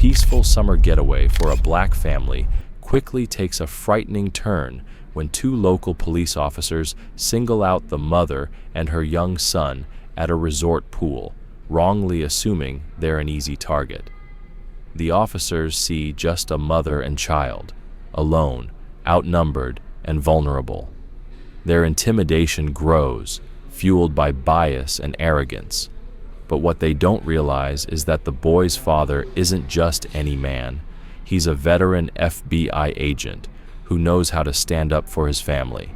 peaceful summer getaway for a black family quickly takes a frightening turn when two local police officers single out the mother and her young son at a resort pool, wrongly assuming they're an easy target. The officers see just a mother and child, alone, outnumbered, and vulnerable. Their intimidation grows, fueled by bias and arrogance. But what they don't realize is that the boy's father isn't just any man. He's a veteran FBI agent who knows how to stand up for his family.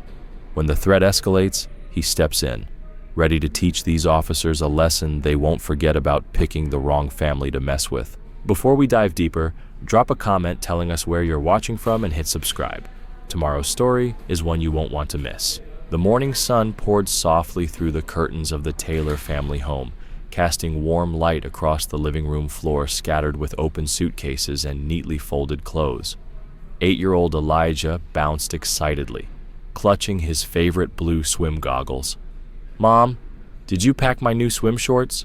When the threat escalates, he steps in, ready to teach these officers a lesson they won't forget about picking the wrong family to mess with. Before we dive deeper, drop a comment telling us where you're watching from and hit subscribe. Tomorrow's story is one you won't want to miss. The morning sun poured softly through the curtains of the Taylor family home, casting warm light across the living room floor scattered with open suitcases and neatly folded clothes. 8-year-old Elijah bounced excitedly, clutching his favorite blue swim goggles. "Mom, did you pack my new swim shorts?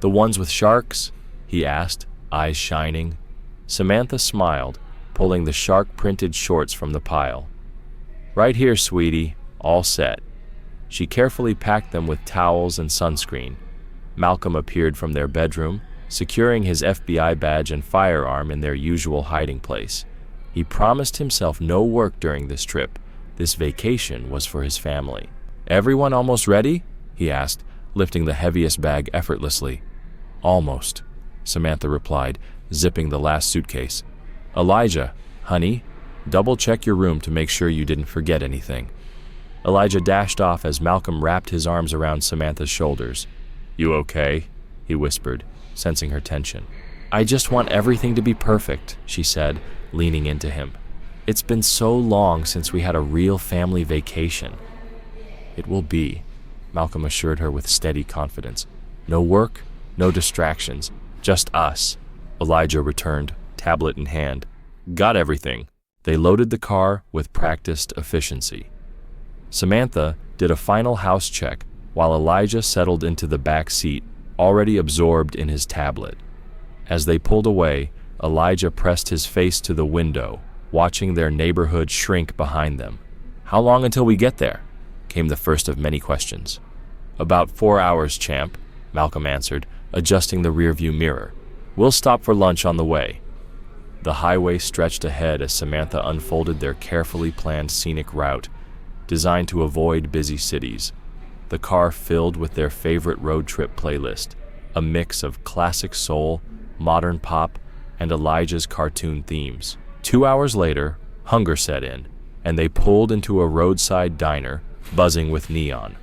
The ones with sharks?" he asked, eyes shining. Samantha smiled, pulling the shark-printed shorts from the pile. "Right here, sweetie, all set." She carefully packed them with towels and sunscreen. Malcolm appeared from their bedroom, securing his FBI badge and firearm in their usual hiding place. He promised himself no work during this trip. This vacation was for his family. "Everyone almost ready?" he asked, lifting the heaviest bag effortlessly. "Almost," Samantha replied, zipping the last suitcase. "Elijah, honey, double-check your room to make sure you didn't forget anything." Elijah dashed off as Malcolm wrapped his arms around Samantha's shoulders. "You okay?" he whispered, sensing her tension. "I just want everything to be perfect," she said, leaning into him. "It's been so long since we had a real family vacation." "It will be," Malcolm assured her with steady confidence. "No work, no distractions, just us." Elijah returned, tablet in hand. "Got everything." They loaded the car with practiced efficiency. Samantha did a final house check while Elijah settled into the back seat, already absorbed in his tablet. As they pulled away, Elijah pressed his face to the window, watching their neighborhood shrink behind them. "How long until we get there?" came the first of many questions. "About 4 hours, champ," Malcolm answered, adjusting the rearview mirror. "We'll stop for lunch on the way." The highway stretched ahead as Samantha unfolded their carefully planned scenic route, designed to avoid busy cities. The car filled with their favorite road trip playlist, a mix of classic soul, modern pop, and Elijah's cartoon themes. 2 hours later, hunger set in, and they pulled into a roadside diner, buzzing with neon.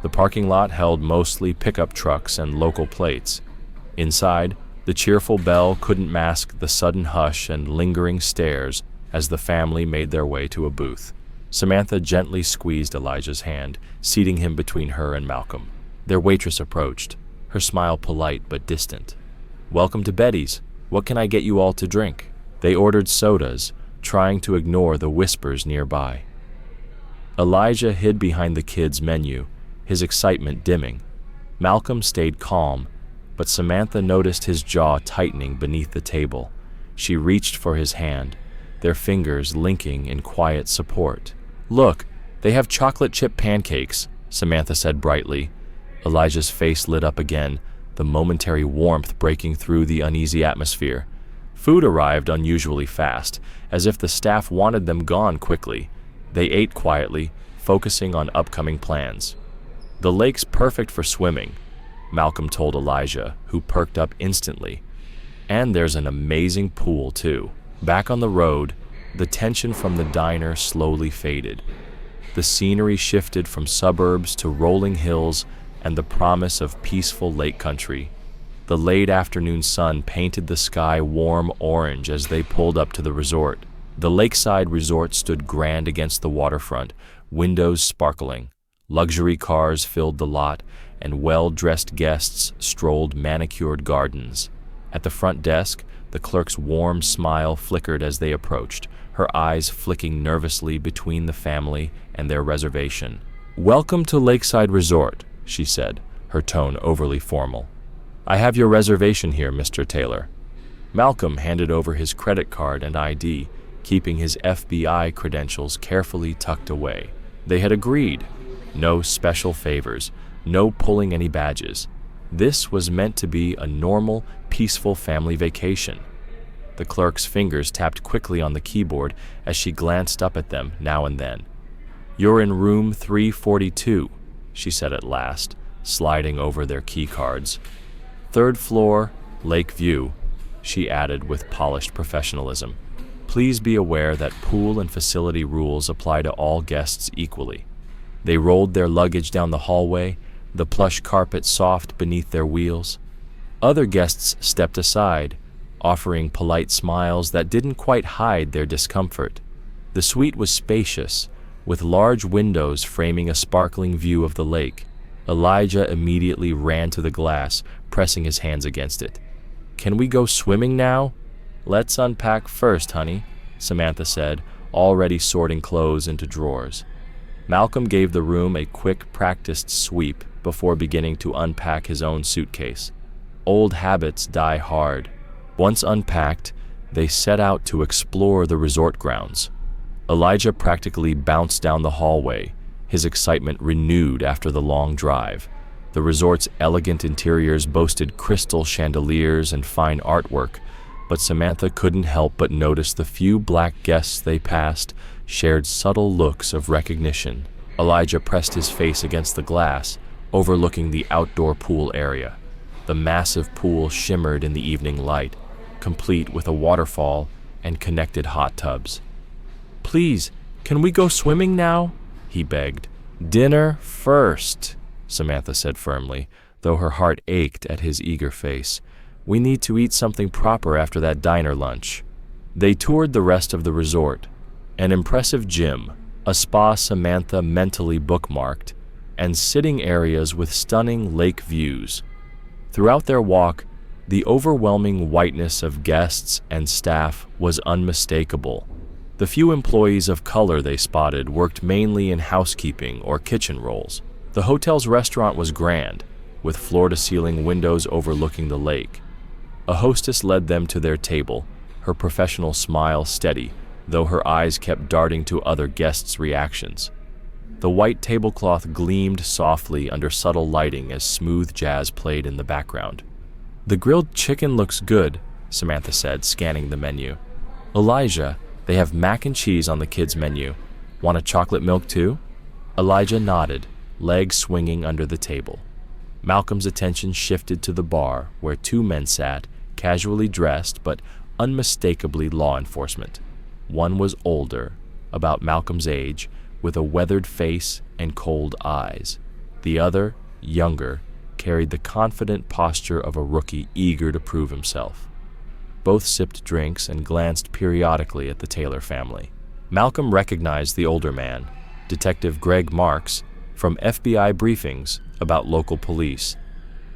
The parking lot held mostly pickup trucks and local plates. Inside, the cheerful bell couldn't mask the sudden hush and lingering stares as the family made their way to a booth. Samantha gently squeezed Elijah's hand, seating him between her and Malcolm. Their waitress approached, her smile polite but distant. "Welcome to Betty's. What can I get you all to drink?" They ordered sodas, trying to ignore the whispers nearby. Elijah hid behind the kids' menu, his excitement dimming. Malcolm stayed calm, but Samantha noticed his jaw tightening beneath the table. She reached for his hand, their fingers linking in quiet support. "Look, they have chocolate chip pancakes," Samantha said brightly. Elijah's face lit up again, the momentary warmth breaking through the uneasy atmosphere. Food arrived unusually fast, as if the staff wanted them gone quickly. They ate quietly, focusing on upcoming plans. "The lake's perfect for swimming," Malcolm told Elijah, who perked up instantly. "And there's an amazing pool, too." Back on the road, the tension from the diner slowly faded. The scenery shifted from suburbs to rolling hills and the promise of peaceful lake country. The late afternoon sun painted the sky warm orange as they pulled up to the resort. The lakeside resort stood grand against the waterfront, windows sparkling. Luxury cars filled the lot, and well-dressed guests strolled manicured gardens. At the front desk, the clerk's warm smile flickered as they approached, her eyes flicking nervously between the family and their reservation. "Welcome to Lakeside Resort," she said, her tone overly formal. "I have your reservation here, Mr. Taylor." Malcolm handed over his credit card and ID, keeping his FBI credentials carefully tucked away. They had agreed. No special favors, no pulling any badges. This was meant to be a normal, peaceful family vacation. The clerk's fingers tapped quickly on the keyboard as she glanced up at them now and then. "You're in room 342, she said at last, sliding over their key cards. "Third floor, lake view," she added with polished professionalism. "Please be aware that pool and facility rules apply to all guests equally." They rolled their luggage down the hallway, the plush carpet soft beneath their wheels. Other guests stepped aside, offering polite smiles that didn't quite hide their discomfort. The suite was spacious, with large windows framing a sparkling view of the lake. Elijah immediately ran to the glass, pressing his hands against it. "Can we go swimming now?" "Let's unpack first, honey," Samantha said, already sorting clothes into drawers. Malcolm gave the room a quick, practiced sweep before beginning to unpack his own suitcase. Old habits die hard. Once unpacked, they set out to explore the resort grounds. Elijah practically bounced down the hallway, his excitement renewed after the long drive. The resort's elegant interiors boasted crystal chandeliers and fine artwork, but Samantha couldn't help but notice the few black guests they passed shared subtle looks of recognition. Elijah pressed his face against the glass, overlooking the outdoor pool area. The massive pool shimmered in the evening light, complete with a waterfall and connected hot tubs. "Please, can we go swimming now?" he begged. "Dinner first," Samantha said firmly, though her heart ached at his eager face. "We need to eat something proper after that diner lunch." They toured the rest of the resort, an impressive gym, a spa Samantha mentally bookmarked, and sitting areas with stunning lake views. Throughout their walk, the overwhelming whiteness of guests and staff was unmistakable. The few employees of color they spotted worked mainly in housekeeping or kitchen roles. The hotel's restaurant was grand, with floor-to-ceiling windows overlooking the lake. A hostess led them to their table, her professional smile steady, though her eyes kept darting to other guests' reactions. The white tablecloth gleamed softly under subtle lighting as smooth jazz played in the background. "The grilled chicken looks good," Samantha said, scanning the menu. "Elijah, they have mac and cheese on the kids' menu. Want a chocolate milk too?" Elijah nodded, legs swinging under the table. Malcolm's attention shifted to the bar where two men sat, casually dressed but unmistakably law enforcement. One was older, about Malcolm's age, with a weathered face and cold eyes. The other, younger, carried the confident posture of a rookie eager to prove himself. Both sipped drinks and glanced periodically at the Taylor family. Malcolm recognized the older man, Detective Greg Marks, from FBI briefings about local police.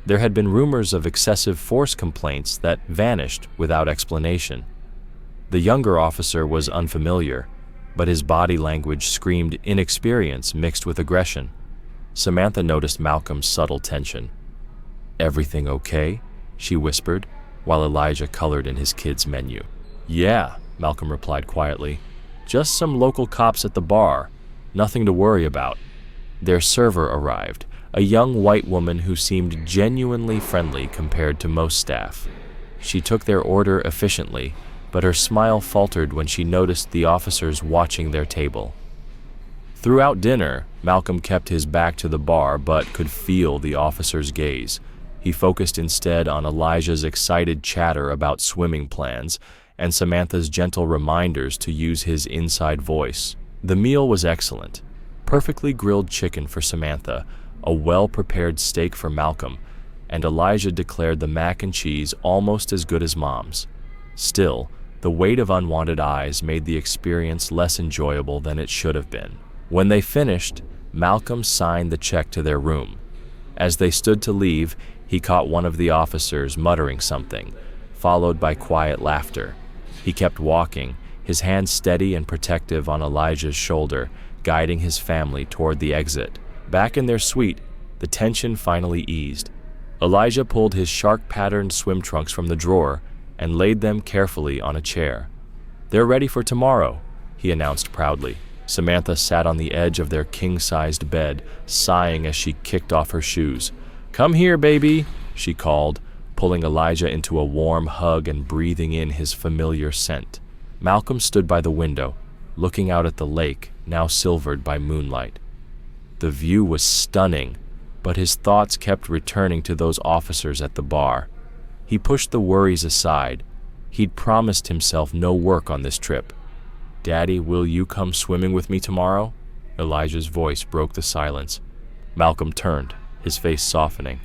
There had been rumors of excessive force complaints that vanished without explanation. The younger officer was unfamiliar, but his body language screamed inexperience mixed with aggression. Samantha noticed Malcolm's subtle tension. "Everything okay?" she whispered, while Elijah colored in his kids' menu. "Yeah," Malcolm replied quietly. "Just some local cops at the bar. Nothing to worry about." Their server arrived, a young white woman who seemed genuinely friendly compared to most staff. She took their order efficiently, but her smile faltered when she noticed the officers watching their table. Throughout dinner, Malcolm kept his back to the bar but could feel the officer's gaze. He focused instead on Elijah's excited chatter about swimming plans and Samantha's gentle reminders to use his inside voice. The meal was excellent. Perfectly grilled chicken for Samantha, a well-prepared steak for Malcolm, and Elijah declared the mac and cheese almost as good as Mom's. Still, the weight of unwanted eyes made the experience less enjoyable than it should have been. When they finished, Malcolm signed the check to their room. As they stood to leave, he caught one of the officers muttering something, followed by quiet laughter. He kept walking, his hand steady and protective on Elijah's shoulder, guiding his family toward the exit. Back in their suite, the tension finally eased. Elijah pulled his shark-patterned swim trunks from the drawer and laid them carefully on a chair. "They're ready for tomorrow," he announced proudly. Samantha sat on the edge of their king-sized bed, sighing as she kicked off her shoes. "Come here, baby," she called, pulling Elijah into a warm hug and breathing in his familiar scent. Malcolm stood by the window, looking out at the lake, now silvered by moonlight. The view was stunning, but his thoughts kept returning to those officers at the bar. He pushed the worries aside. He'd promised himself no work on this trip. "Daddy, will you come swimming with me tomorrow?" Elijah's voice broke the silence. Malcolm turned, his face softening.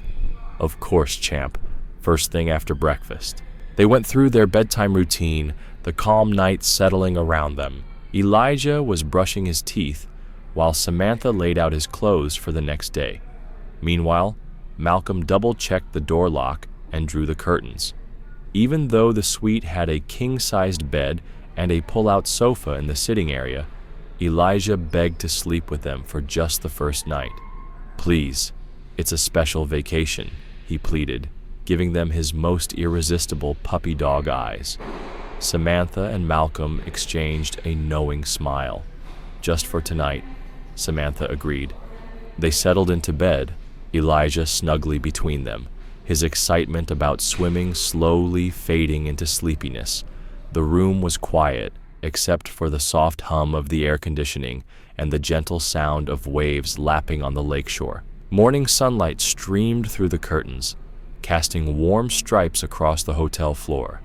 "Of course, champ. First thing after breakfast." They went through their bedtime routine, the calm night settling around them. Elijah was brushing his teeth, while Samantha laid out his clothes for the next day. Meanwhile, Malcolm double-checked the door lock and drew the curtains. Even though the suite had a king-sized bed and a pull-out sofa in the sitting area, Elijah begged to sleep with them for just the first night. "Please, it's a special vacation," he pleaded, giving them his most irresistible puppy dog eyes. Samantha and Malcolm exchanged a knowing smile. "Just for tonight," Samantha agreed. They settled into bed, Elijah snugly between them, his excitement about swimming slowly fading into sleepiness. The room was quiet, except for the soft hum of the air conditioning and the gentle sound of waves lapping on the lakeshore. Morning sunlight streamed through the curtains, casting warm stripes across the hotel floor.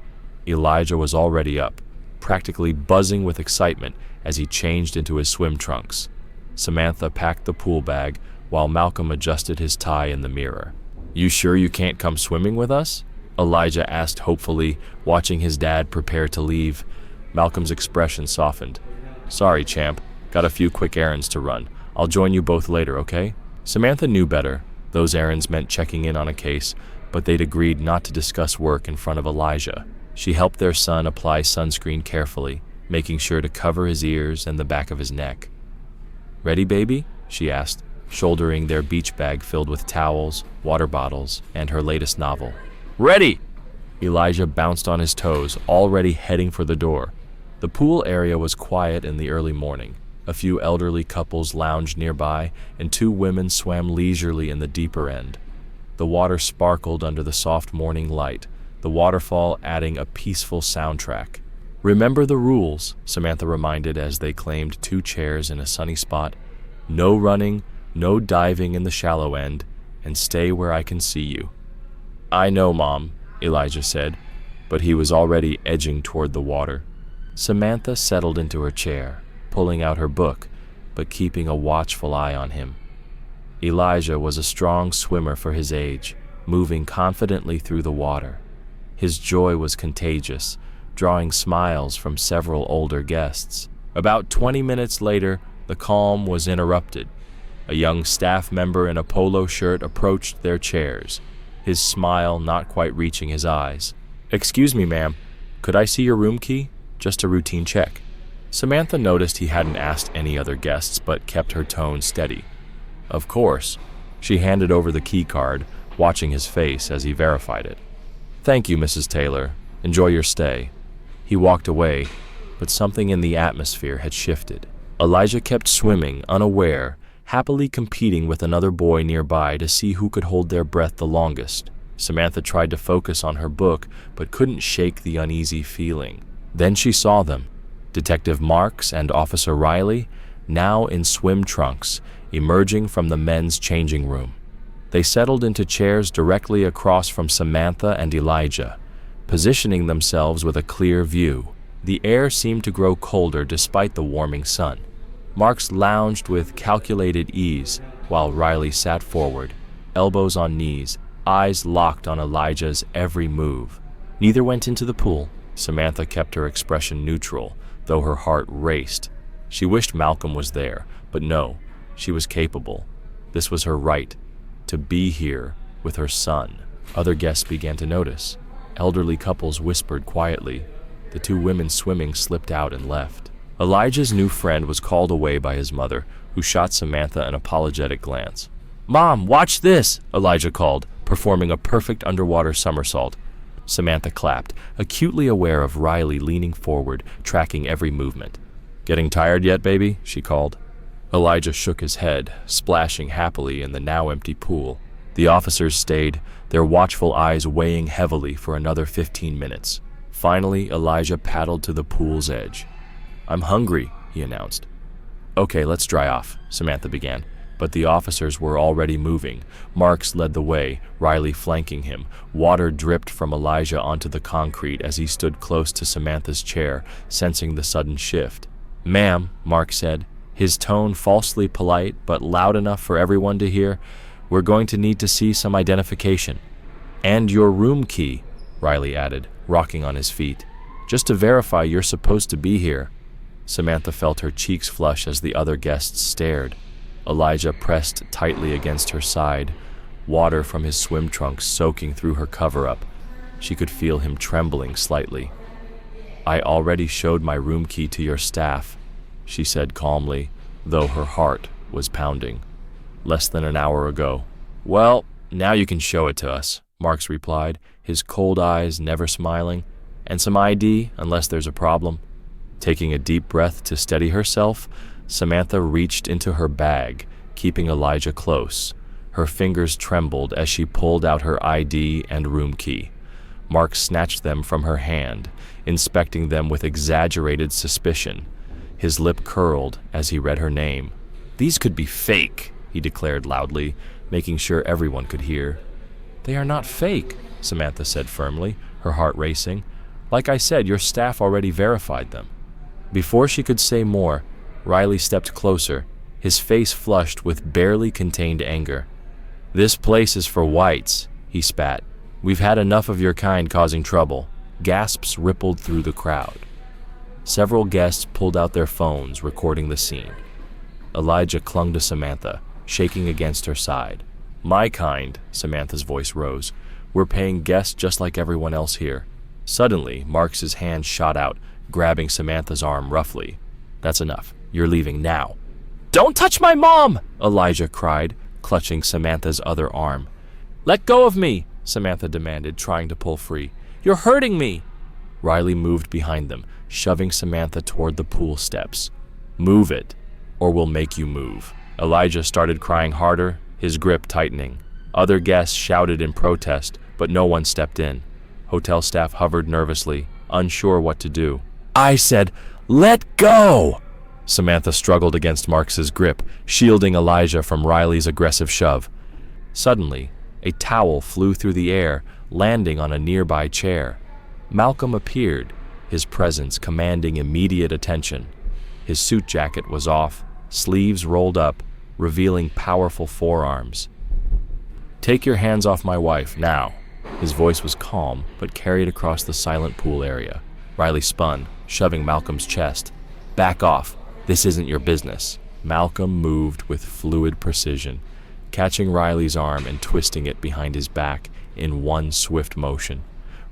Elijah was already up, practically buzzing with excitement as he changed into his swim trunks. Samantha packed the pool bag while Malcolm adjusted his tie in the mirror. "You sure you can't come swimming with us?" Elijah asked hopefully, watching his dad prepare to leave. Malcolm's expression softened. "Sorry, champ. Got a few quick errands to run. I'll join you both later, okay?" Samantha knew better. Those errands meant checking in on a case, but they'd agreed not to discuss work in front of Elijah. She helped their son apply sunscreen carefully, making sure to cover his ears and the back of his neck. "Ready, baby?" she asked, shouldering their beach bag filled with towels, water bottles, and her latest novel. "Ready!" Elijah bounced on his toes, already heading for the door. The pool area was quiet in the early morning. A few elderly couples lounged nearby, and two women swam leisurely in the deeper end. The water sparkled under the soft morning light, the waterfall adding a peaceful soundtrack. "Remember the rules," Samantha reminded as they claimed 2 chairs in a sunny spot. "No running, no diving in the shallow end, and stay where I can see you." "I know, Mom," Elijah said, but he was already edging toward the water. Samantha settled into her chair, pulling out her book, but keeping a watchful eye on him. Elijah was a strong swimmer for his age, moving confidently through the water. His joy was contagious, drawing smiles from several older guests. About 20 minutes later, the calm was interrupted. A young staff member in a polo shirt approached their chairs, his smile not quite reaching his eyes. "Excuse me, ma'am, could I see your room key? Just a routine check." Samantha noticed he hadn't asked any other guests, but kept her tone steady. "Of course." She handed over the key card, watching his face as he verified it. "Thank you, Mrs. Taylor. Enjoy your stay." He walked away, but something in the atmosphere had shifted. Elijah kept swimming, unaware, happily competing with another boy nearby to see who could hold their breath the longest. Samantha tried to focus on her book, but couldn't shake the uneasy feeling. Then she saw them, Detective Marks and Officer Riley, now in swim trunks, emerging from the men's changing room. They settled into chairs directly across from Samantha and Elijah, positioning themselves with a clear view. The air seemed to grow colder despite the warming sun. Marks lounged with calculated ease, while Riley sat forward, elbows on knees, eyes locked on Elijah's every move. Neither went into the pool. Samantha kept her expression neutral, though her heart raced. She wished Malcolm was there, but no, she was capable. This was her right, to be here with her son. Other guests began to notice. Elderly couples whispered quietly. The 2 women swimming slipped out and left. Elijah's new friend was called away by his mother, who shot Samantha an apologetic glance. "Mom, watch this!" Elijah called, performing a perfect underwater somersault. Samantha clapped, acutely aware of Riley leaning forward, tracking every movement. "Getting tired yet, baby?" she called. Elijah shook his head, splashing happily in the now empty pool. The officers stayed, their watchful eyes weighing heavily for another 15 minutes. Finally, Elijah paddled to the pool's edge. "I'm hungry," he announced. "Okay, let's dry off," Samantha began. But the officers were already moving. Marks led the way, Riley flanking him. Water dripped from Elijah onto the concrete as he stood close to Samantha's chair, sensing the sudden shift. "Ma'am," Mark said, his tone falsely polite but loud enough for everyone to hear, "we're going to need to see some identification." "And your room key," Riley added, rocking on his feet, "just to verify you're supposed to be here." Samantha felt her cheeks flush as the other guests stared. Elijah pressed tightly against her side, water from his swim trunks soaking through her cover-up. She could feel him trembling slightly. "I already showed my room key to your staff," she said calmly, though her heart was pounding. "Less than an hour ago." "Well, now you can show it to us," Marks replied, his cold eyes never smiling. "And some ID, unless there's a problem." Taking a deep breath to steady herself, Samantha reached into her bag, keeping Elijah close. Her fingers trembled as she pulled out her ID and room key. Mark snatched them from her hand, inspecting them with exaggerated suspicion. His lip curled as he read her name. "These could be fake," he declared loudly, making sure everyone could hear. "They are not fake," Samantha said firmly, her heart racing. "Like I said, your staff already verified them." Before she could say more, Riley stepped closer, his face flushed with barely contained anger. "This place is for whites," he spat. "We've had enough of your kind causing trouble." Gasps rippled through the crowd. Several guests pulled out their phones, recording the scene. Elijah clung to Samantha, shaking against her side. "My kind," Samantha's voice rose. "We're paying guests just like everyone else here." Suddenly, Marks's hand shot out, grabbing Samantha's arm roughly. "That's enough. You're leaving now." "Don't touch my mom!" Elijah cried, clutching Samantha's other arm. "Let go of me!" Samantha demanded, trying to pull free. "You're hurting me!" Riley moved behind them, shoving Samantha toward the pool steps. "Move it, or we'll make you move." Elijah started crying harder, his grip tightening. Other guests shouted in protest, but no one stepped in. Hotel staff hovered nervously, unsure what to do. "I said, let go!" Samantha struggled against Marks's grip, shielding Elijah from Riley's aggressive shove. Suddenly, a towel flew through the air, landing on a nearby chair. Malcolm appeared, his presence commanding immediate attention. His suit jacket was off, sleeves rolled up, revealing powerful forearms. "Take your hands off my wife, now." His voice was calm, but carried across the silent pool area. Riley spun, shoving Malcolm's chest. "Back off. This isn't your business." Malcolm moved with fluid precision, catching Riley's arm and twisting it behind his back in one swift motion.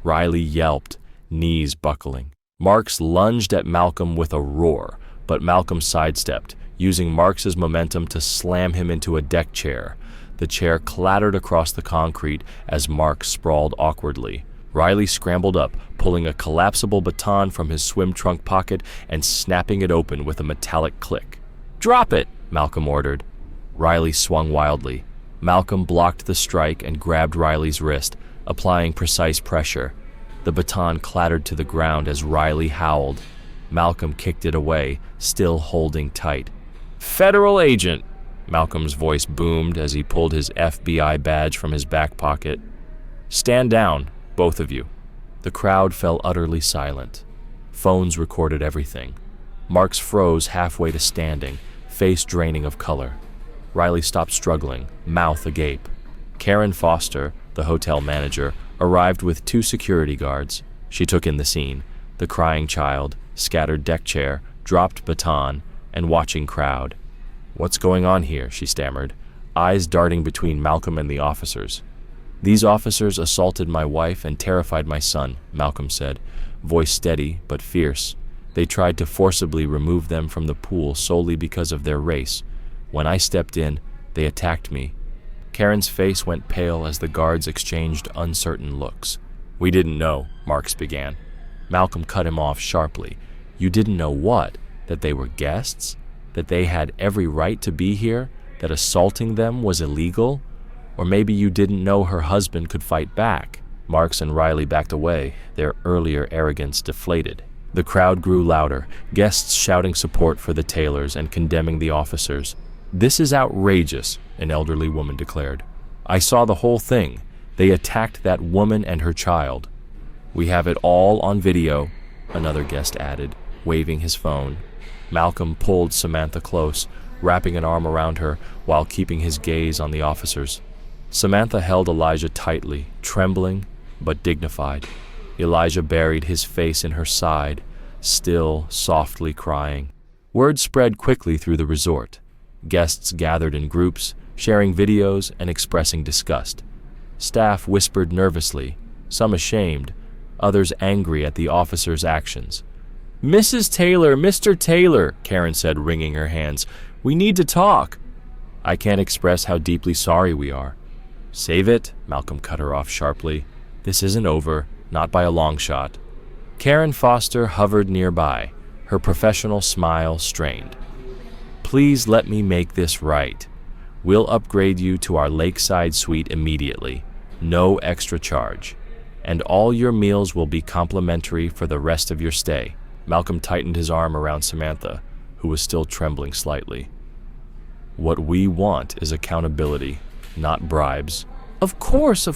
Riley yelped, knees buckling. Marks lunged at Malcolm with a roar, but Malcolm sidestepped, using Marks's momentum to slam him into a deck chair. The chair clattered across the concrete as Marks sprawled awkwardly. Riley scrambled up, pulling a collapsible baton from his swim trunk pocket and snapping it open with a metallic click. "Drop it!" Malcolm ordered. Riley swung wildly. Malcolm blocked the strike and grabbed Riley's wrist, applying precise pressure. The baton clattered to the ground as Riley howled. Malcolm kicked it away, still holding tight. "Federal agent!" Malcolm's voice boomed as he pulled his FBI badge from his back pocket. "Stand down, both of you." The crowd fell utterly silent. Phones recorded everything. Marks froze halfway to standing, face draining of color. Riley stopped struggling, mouth agape. Karen Foster, the hotel manager, arrived with 2 security guards. She took in the scene, the crying child, scattered deck chair, dropped baton, and watching crowd. "What's going on here?" she stammered, eyes darting between Malcolm and the officers. "These officers assaulted my wife and terrified my son," Malcolm said, voice steady but fierce. "They tried to forcibly remove them from the pool solely because of their race. When I stepped in, they attacked me." Karen's face went pale as the guards exchanged uncertain looks. We didn't know, Marks began. Malcolm cut him off sharply. You didn't know what? That they were guests? That they had every right to be here? That assaulting them was illegal? Or maybe you didn't know her husband could fight back? Marks and Riley backed away, their earlier arrogance deflated. The crowd grew louder, guests shouting support for the Taylors and condemning the officers. This is outrageous, an elderly woman declared. I saw the whole thing. They attacked that woman and her child. We have it all on video, another guest added, waving his phone. Malcolm pulled Samantha close, wrapping an arm around her while keeping his gaze on the officers. Samantha held Elijah tightly, trembling but dignified. Elijah buried his face in her side, still softly crying. Word spread quickly through the resort. Guests gathered in groups, sharing videos and expressing disgust. Staff whispered nervously, some ashamed, others angry at the officers' actions. Mrs. Taylor, Mr. Taylor, Karen said, wringing her hands. We need to talk. I can't express how deeply sorry we are. Save it, Malcolm cut her off sharply. This isn't over, not by a long shot. Karen Foster hovered nearby, her professional smile strained. Please let me make this right. We'll upgrade you to our lakeside suite immediately, no extra charge. And all your meals will be complimentary for the rest of your stay. Malcolm tightened his arm around Samantha, who was still trembling slightly. What we want is accountability, not bribes. Of course,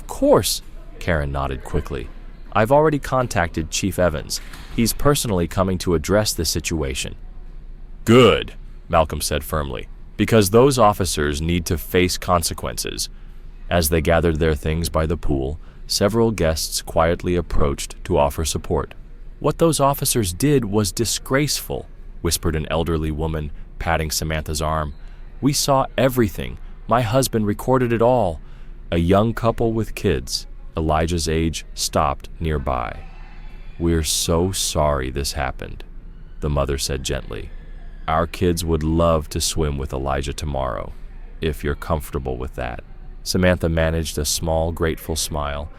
Karen nodded quickly. I've already contacted Chief Evans. He's personally coming to address this situation. Good, Malcolm said firmly, because those officers need to face consequences. As they gathered their things by the pool, several guests quietly approached to offer support. What those officers did was disgraceful, whispered an elderly woman, patting Samantha's arm. We saw everything. My husband recorded it all. A young couple with kids, Elijah's age, stopped nearby. We're so sorry this happened, the mother said gently. Our kids would love to swim with Elijah tomorrow, if you're comfortable with that. Samantha managed a small, grateful smile.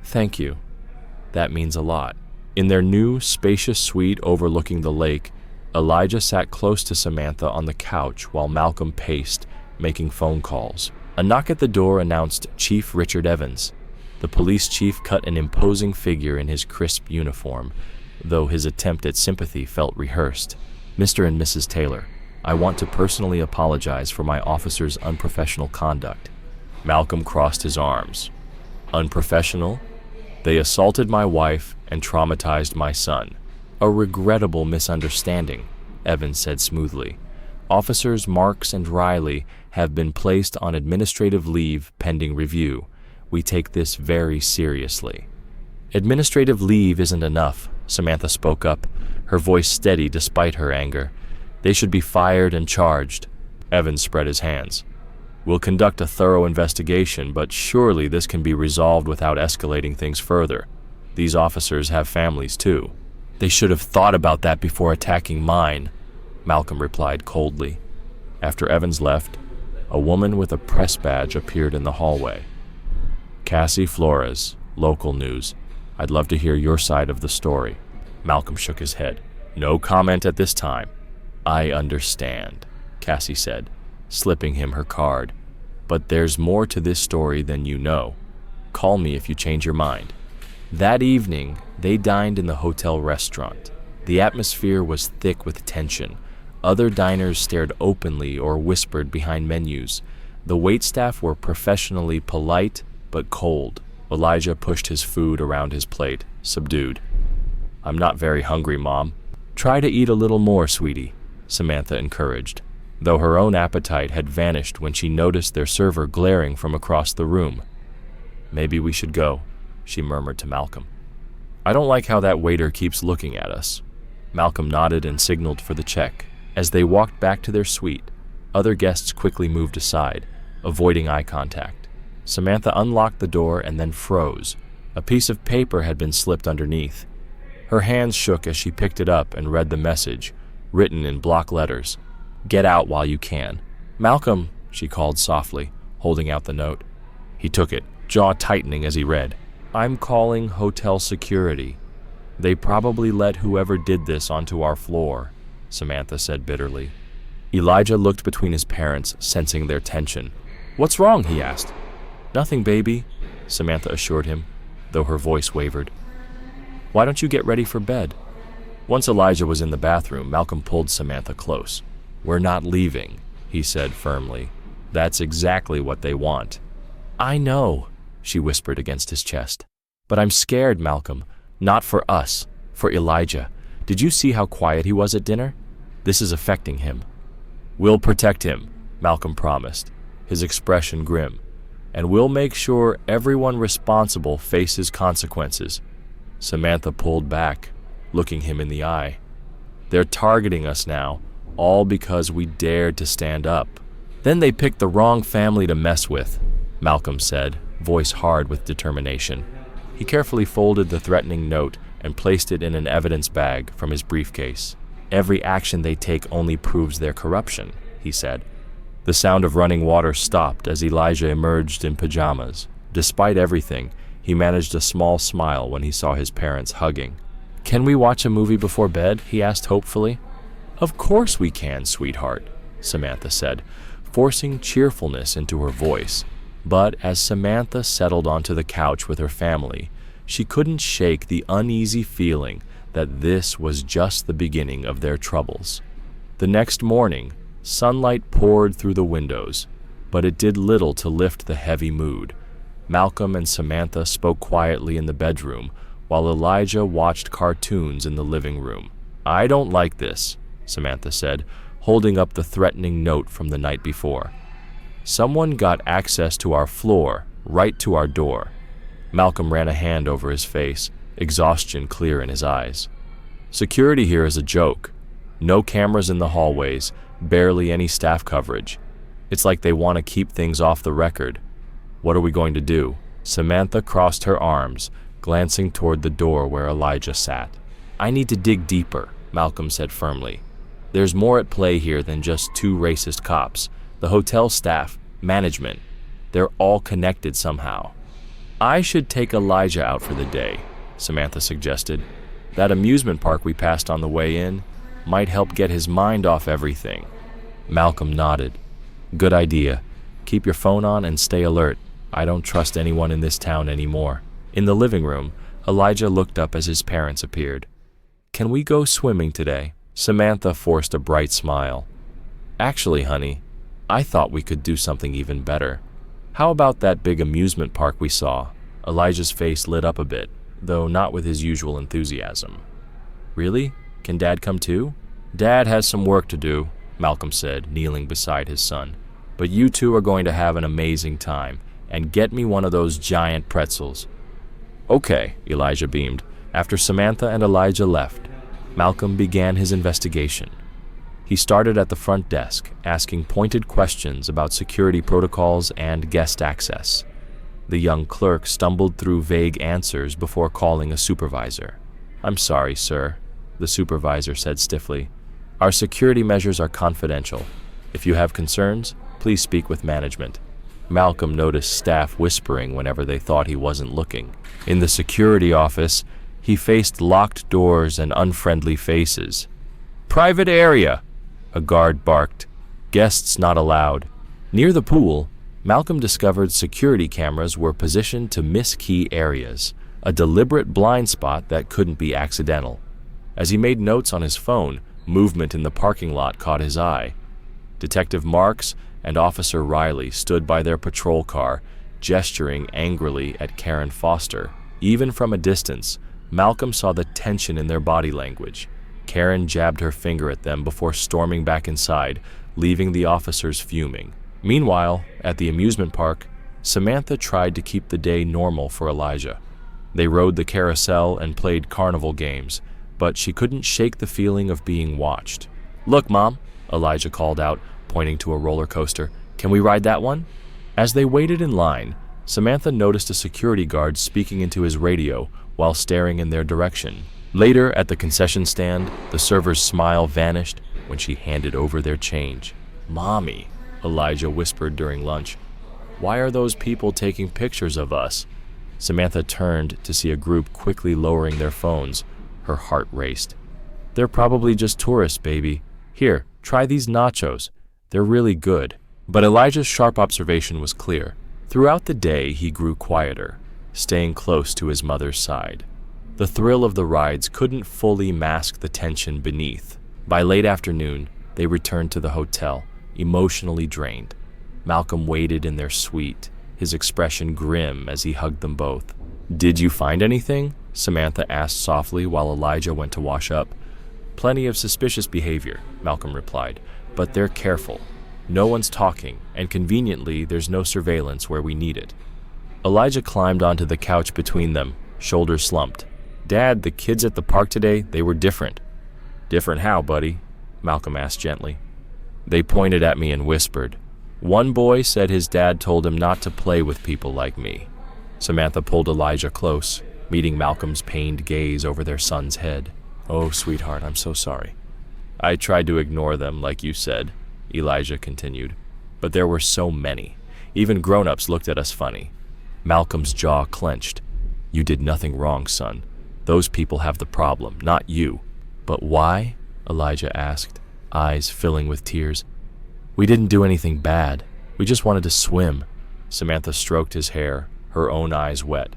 Thank you. That means a lot. In their new, spacious suite overlooking the lake, Elijah sat close to Samantha on the couch while Malcolm paced, making phone calls. A knock at the door announced Chief Richard Evans. The police chief cut an imposing figure in his crisp uniform, though his attempt at sympathy felt rehearsed. Mr. and Mrs. Taylor, I want to personally apologize for my officer's unprofessional conduct. Malcolm crossed his arms. Unprofessional? They assaulted my wife and traumatized my son. A regrettable misunderstanding, Evans said smoothly. Officers Marks and Riley have been placed on administrative leave pending review. We take this very seriously. Administrative leave isn't enough, Samantha spoke up, her voice steady despite her anger. They should be fired and charged. Evans spread his hands. We'll conduct a thorough investigation, but surely this can be resolved without escalating things further. These officers have families too. They should have thought about that before attacking mine, Malcolm replied coldly. After Evans left, a woman with a press badge appeared in the hallway. Cassie Flores, local news. I'd love to hear your side of the story. Malcolm shook his head. No comment at this time. I understand, Cassie said, slipping him her card. But there's more to this story than you know. Call me if you change your mind. That evening, they dined in the hotel restaurant. The atmosphere was thick with tension. Other diners stared openly or whispered behind menus. The waitstaff were professionally polite but cold. Elijah pushed his food around his plate, subdued. I'm not very hungry, Mom. Try to eat a little more, sweetie, Samantha encouraged, though her own appetite had vanished when she noticed their server glaring from across the room. Maybe we should go, she murmured to Malcolm. I don't like how that waiter keeps looking at us. Malcolm nodded and signaled for the check. As they walked back to their suite, other guests quickly moved aside, avoiding eye contact. Samantha unlocked the door and then froze. A piece of paper had been slipped underneath. Her hands shook as she picked it up and read the message, written in block letters. Get out while you can. Malcolm, she called softly, holding out the note. He took it, jaw tightening as he read. I'm calling hotel security. They probably let whoever did this onto our floor, Samantha said bitterly. Elijah looked between his parents, sensing their tension. What's wrong? He asked. Nothing, baby, Samantha assured him, though her voice wavered. Why don't you get ready for bed? Once Elijah was in the bathroom, Malcolm pulled Samantha close. We're not leaving, he said firmly. That's exactly what they want. I know, she whispered against his chest. But I'm scared, Malcolm. Not for us, for Elijah. Did you see how quiet he was at dinner? This is affecting him. We'll protect him, Malcolm promised, his expression grim. And we'll make sure everyone responsible faces consequences. Samantha pulled back, looking him in the eye. They're targeting us now, all because we dared to stand up. Then they picked the wrong family to mess with, Malcolm said, voice hard with determination. He carefully folded the threatening note and placed it in an evidence bag from his briefcase. Every action they take only proves their corruption, he said. The sound of running water stopped as Elijah emerged in pajamas. Despite everything, he managed a small smile when he saw his parents hugging. Can we watch a movie before bed? He asked hopefully. Of course we can, sweetheart, Samantha said, forcing cheerfulness into her voice. But as Samantha settled onto the couch with her family, she couldn't shake the uneasy feeling that this was just the beginning of their troubles. The next morning, sunlight poured through the windows, but it did little to lift the heavy mood. Malcolm and Samantha spoke quietly in the bedroom, while Elijah watched cartoons in the living room. I don't like this, Samantha said, holding up the threatening note from the night before. Someone got access to our floor, right to our door. Malcolm ran a hand over his face, exhaustion clear in his eyes. Security here is a joke. No cameras in the hallways, barely any staff coverage. It's like they want to keep things off the record. What are we going to do? Samantha crossed her arms, glancing toward the door where Elijah sat. I need to dig deeper, Malcolm said firmly. There's more at play here than just two racist cops. The hotel staff, management, they're all connected somehow. I should take Elijah out for the day, Samantha suggested. That amusement park we passed on the way in might help get his mind off everything. Malcolm nodded. Good idea. Keep your phone on and stay alert. I don't trust anyone in this town anymore. In the living room, Elijah looked up as his parents appeared. Can we go swimming today? Samantha forced a bright smile. Actually, honey, I thought we could do something even better. How about that big amusement park we saw? Elijah's face lit up a bit, though not with his usual enthusiasm. Really? Can Dad come too? Dad has some work to do, Malcolm said, kneeling beside his son. But you two are going to have an amazing time, and get me one of those giant pretzels. Okay, Elijah beamed. After Samantha and Elijah left, Malcolm began his investigation. He started at the front desk, asking pointed questions about security protocols and guest access. The young clerk stumbled through vague answers before calling a supervisor. I'm sorry, sir, the supervisor said stiffly. Our security measures are confidential. If you have concerns, please speak with management. Malcolm noticed staff whispering whenever they thought he wasn't looking. In the security office, he faced locked doors and unfriendly faces. Private area, a guard barked. Guests not allowed. Near the pool, Malcolm discovered security cameras were positioned to miss key areas, a deliberate blind spot that couldn't be accidental. As he made notes on his phone, movement in the parking lot caught his eye. Detective Marks and Officer Riley stood by their patrol car, gesturing angrily at Karen Foster. Even from a distance, Malcolm saw the tension in their body language. Karen jabbed her finger at them before storming back inside, leaving the officers fuming. Meanwhile, at the amusement park, Samantha tried to keep the day normal for Elijah. They rode the carousel and played carnival games, but she couldn't shake the feeling of being watched. Look, Mom, Elijah called out, pointing to a roller coaster. Can we ride that one? As they waited in line, Samantha noticed a security guard speaking into his radio while staring in their direction. Later, at the concession stand, the server's smile vanished when she handed over their change. Mommy, Elijah whispered during lunch. Why are those people taking pictures of us? Samantha turned to see a group quickly lowering their phones. Her heart raced. They're probably just tourists, baby. Here, try these nachos. They're really good. But Elijah's sharp observation was clear. Throughout the day, he grew quieter, staying close to his mother's side. The thrill of the rides couldn't fully mask the tension beneath. By late afternoon, they returned to the hotel, emotionally drained. Malcolm waited in their suite, his expression grim as he hugged them both. "Did you find anything?" Samantha asked softly while Elijah went to wash up. "Plenty of suspicious behavior," Malcolm replied, "but they're careful. No one's talking, and conveniently, there's no surveillance where we need it." Elijah climbed onto the couch between them, shoulders slumped. "Dad, the kids at the park today, they were different." "Different how, buddy?" Malcolm asked gently. They pointed at me and whispered. "One boy said his dad told him not to play with people like me." Samantha pulled Elijah close, meeting Malcolm's pained gaze over their son's head. "Oh, sweetheart, I'm so sorry." "I tried to ignore them, like you said," Elijah continued. "But there were so many. Even grown-ups looked at us funny." Malcolm's jaw clenched. "You did nothing wrong, son. Those people have the problem, not you." "But why?" Elijah asked, eyes filling with tears. "We didn't do anything bad. We just wanted to swim." Samantha stroked his hair, her own eyes wet.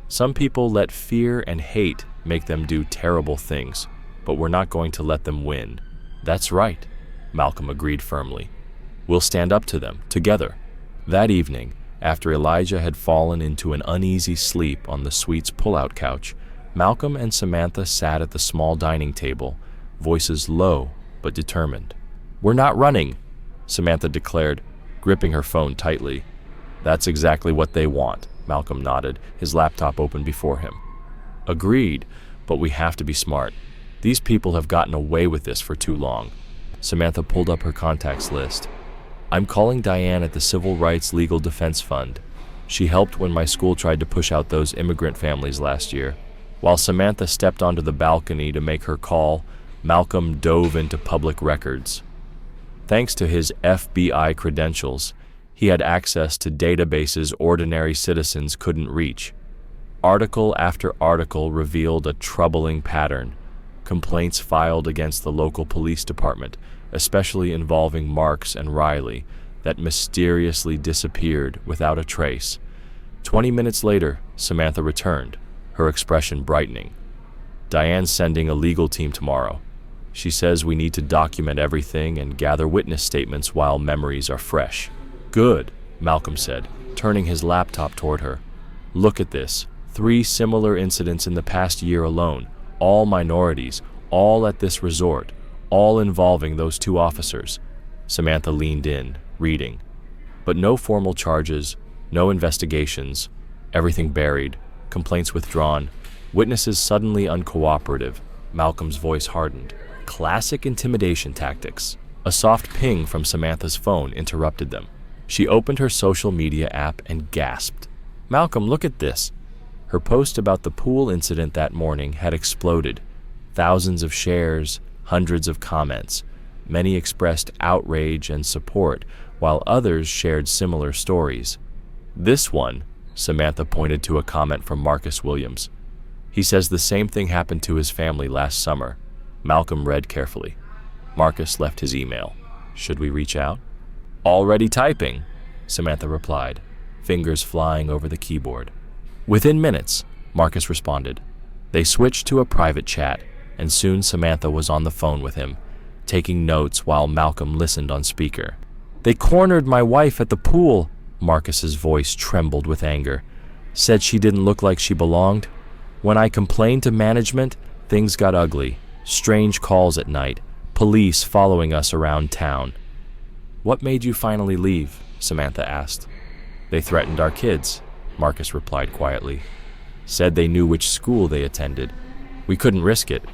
"Some people let fear and hate make them do terrible things, but we're not going to let them win." "That's right," Malcolm agreed firmly. "We'll stand up to them, together." That evening, after Elijah had fallen into an uneasy sleep on the suite's pull-out couch, Malcolm and Samantha sat at the small dining table, voices low but determined. "We're not running," Samantha declared, gripping her phone tightly. "That's exactly what they want," Malcolm nodded, his laptop open before him. "Agreed, but we have to be smart. These people have gotten away with this for too long." Samantha pulled up her contacts list. "I'm calling Diane at the Civil Rights Legal Defense Fund. She helped when my school tried to push out those immigrant families last year." While Samantha stepped onto the balcony to make her call, Malcolm dove into public records. Thanks to his FBI credentials, he had access to databases ordinary citizens couldn't reach. Article after article revealed a troubling pattern. Complaints filed against the local police department, especially involving Marks and Riley, that mysteriously disappeared without a trace. 20 minutes later, Samantha returned, her expression brightening. "Diane's sending a legal team tomorrow. She says we need to document everything and gather witness statements while memories are fresh." "Good," Malcolm said, turning his laptop toward her. "Look at this. 3 similar incidents in the past year alone, all minorities, all at this resort, all involving those 2 officers." Samantha leaned in, reading. But no formal charges, no investigations, everything buried, complaints withdrawn, witnesses suddenly uncooperative. Malcolm's voice hardened. Classic intimidation tactics. A soft ping from Samantha's phone interrupted them. She opened her social media app and gasped. "Malcolm, look at this." Her post about the pool incident that morning had exploded. Thousands of shares, hundreds of comments. Many expressed outrage and support, while others shared similar stories. "This one," Samantha pointed to a comment from Marcus Williams. "He says the same thing happened to his family last summer." Malcolm read carefully. Marcus left his email. "Should we reach out?" "Already typing," Samantha replied, fingers flying over the keyboard. Within minutes, Marcus responded. They switched to a private chat, and soon Samantha was on the phone with him, taking notes while Malcolm listened on speaker. "They cornered my wife at the pool," Marcus's voice trembled with anger. "Said she didn't look like she belonged. When I complained to management, things got ugly. Strange calls at night, police following us around town." "What made you finally leave?" Samantha asked. "They threatened our kids," Marcus replied quietly. "Said they knew which school they attended. We couldn't risk it."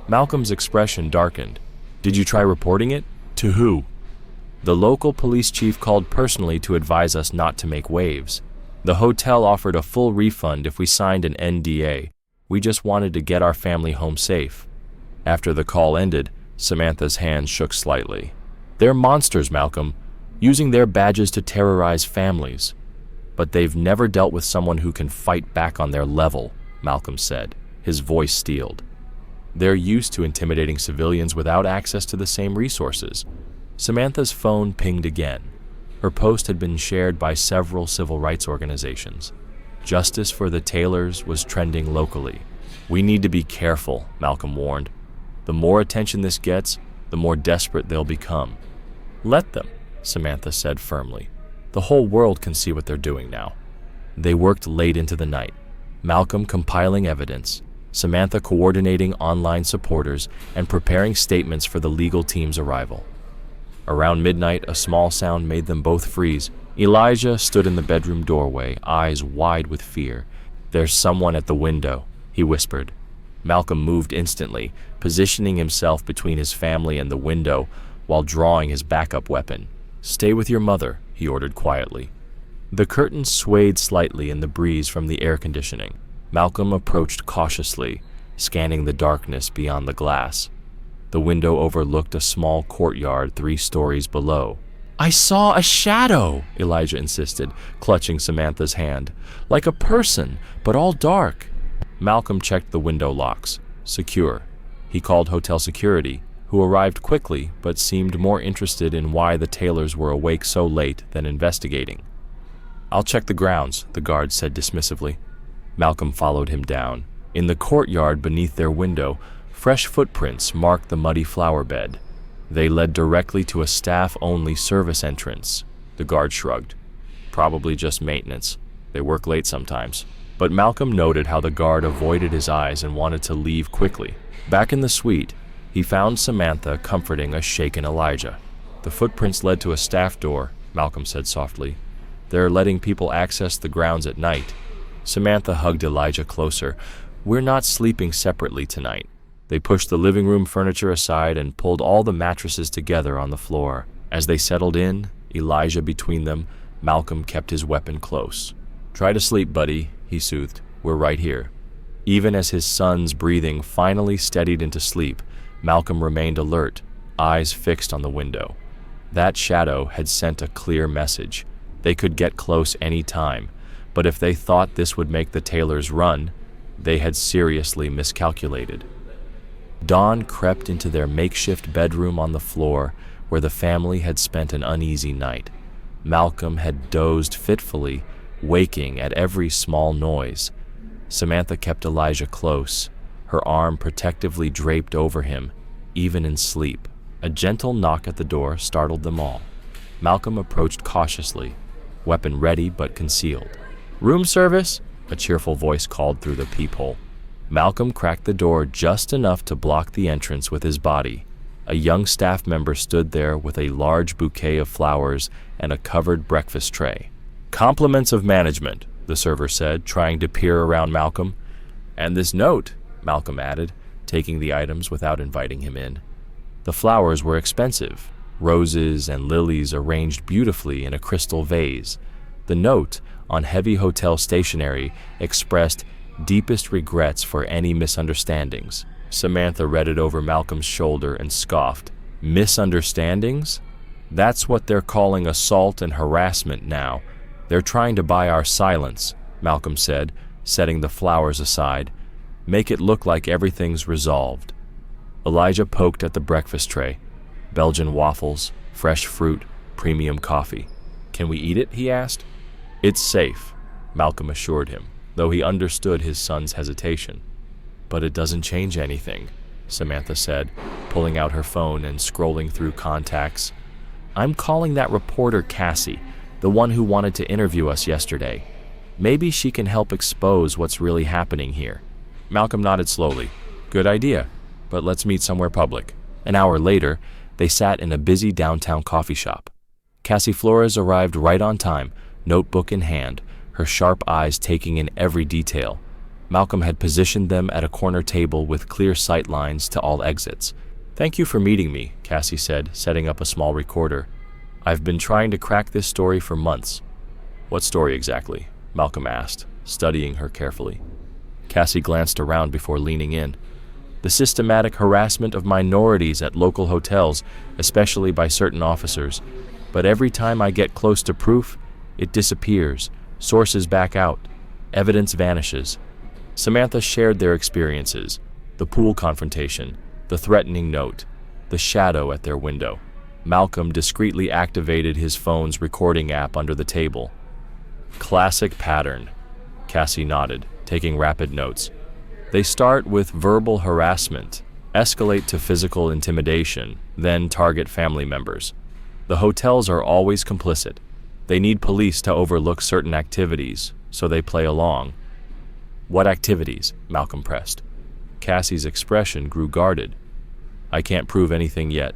Malcolm's expression darkened. "Did you try reporting it? To who?" "The local police chief called personally to advise us not to make waves. The hotel offered a full refund if we signed an NDA. We just wanted to get our family home safe." After the call ended, Samantha's hands shook slightly. "They're monsters, Malcolm, using their badges to terrorize families." But they've never dealt with someone who can fight back on their level, Malcolm said, his voice steeled. They're used to intimidating civilians without access to the same resources. Samantha's phone pinged again. Her post had been shared by several civil rights organizations. Justice for the Taylors was trending locally. We need to be careful, Malcolm warned. The more attention this gets, the more desperate they'll become. Let them, Samantha said firmly. The whole world can see what they're doing now. They worked late into the night, Malcolm compiling evidence, Samantha coordinating online supporters and preparing statements for the legal team's arrival. Around midnight, a small sound made them both freeze. Elijah stood in the bedroom doorway, eyes wide with fear. "There's someone at the window," he whispered. Malcolm moved instantly, positioning himself between his family and the window while drawing his backup weapon. "Stay with your mother," he ordered quietly. The curtains swayed slightly in the breeze from the air conditioning. Malcolm approached cautiously, scanning the darkness beyond the glass. The window overlooked a small courtyard 3 stories below. "I saw a shadow," Elijah insisted, clutching Samantha's hand. "Like a person, but all dark." Malcolm checked the window locks. Secure. He called hotel security, who arrived quickly but seemed more interested in why the Taylors were awake so late than investigating. "I'll check the grounds," the guard said dismissively. Malcolm followed him down. In the courtyard beneath their window, fresh footprints marked the muddy flower bed. They led directly to a staff-only service entrance. The guard shrugged. "Probably just maintenance. They work late sometimes." But Malcolm noted how the guard avoided his eyes and wanted to leave quickly. Back in the suite, he found Samantha comforting a shaken Elijah. "The footprints led to a staff door," Malcolm said softly. "They're letting people access the grounds at night." Samantha hugged Elijah closer. "We're not sleeping separately tonight." They pushed the living room furniture aside and pulled all the mattresses together on the floor. As they settled in, Elijah between them, Malcolm kept his weapon close. "Try to sleep, buddy," he soothed. "We're right here." Even as his son's breathing finally steadied into sleep, Malcolm remained alert, eyes fixed on the window. That shadow had sent a clear message. They could get close any time, but if they thought this would make the Taylors run, they had seriously miscalculated. Dawn crept into their makeshift bedroom on the floor where the family had spent an uneasy night. Malcolm had dozed fitfully, waking at every small noise. Samantha kept Elijah close, her arm protectively draped over him, even in sleep. A gentle knock at the door startled them all. Malcolm approached cautiously, weapon ready but concealed. "Room service?" a cheerful voice called through the peephole. Malcolm cracked the door just enough to block the entrance with his body. A young staff member stood there with a large bouquet of flowers and a covered breakfast tray. "Compliments of management," the server said, trying to peer around Malcolm. "And this note," Malcolm added, taking the items without inviting him in. The flowers were expensive, roses and lilies arranged beautifully in a crystal vase. The note, on heavy hotel stationery, expressed deepest regrets for any misunderstandings. Samantha read it over Malcolm's shoulder and scoffed. "Misunderstandings? That's what they're calling assault and harassment now. They're trying to buy our silence," Malcolm said, setting the flowers aside. "Make it look like everything's resolved." Elijah poked at the breakfast tray. Belgian waffles, fresh fruit, premium coffee. "Can we eat it?" he asked. "It's safe," Malcolm assured him, though he understood his son's hesitation. "But it doesn't change anything," Samantha said, pulling out her phone and scrolling through contacts. "I'm calling that reporter Cassie, the one who wanted to interview us yesterday. Maybe she can help expose what's really happening here." Malcolm nodded slowly. "Good idea, but let's meet somewhere public." An hour later, they sat in a busy downtown coffee shop. Cassie Flores arrived right on time, notebook in hand, her sharp eyes taking in every detail. Malcolm had positioned them at a corner table with clear sight lines to all exits. "Thank you for meeting me," Cassie said, setting up a small recorder. "I've been trying to crack this story for months." "What story exactly?" Malcolm asked, studying her carefully. Cassie glanced around before leaning in. "The systematic harassment of minorities at local hotels, especially by certain officers. But every time I get close to proof, it disappears. Sources back out. Evidence vanishes. Samantha shared their experiences, the pool confrontation, the threatening note, the shadow at their window. Malcolm discreetly activated his phone's recording app under the table. Classic pattern. Cassie nodded, taking rapid notes. They start with verbal harassment, escalate to physical intimidation, then target family members. The hotels are always complicit. They need police to overlook certain activities, so they play along. What activities? Malcolm pressed. Cassie's expression grew guarded. I can't prove anything yet,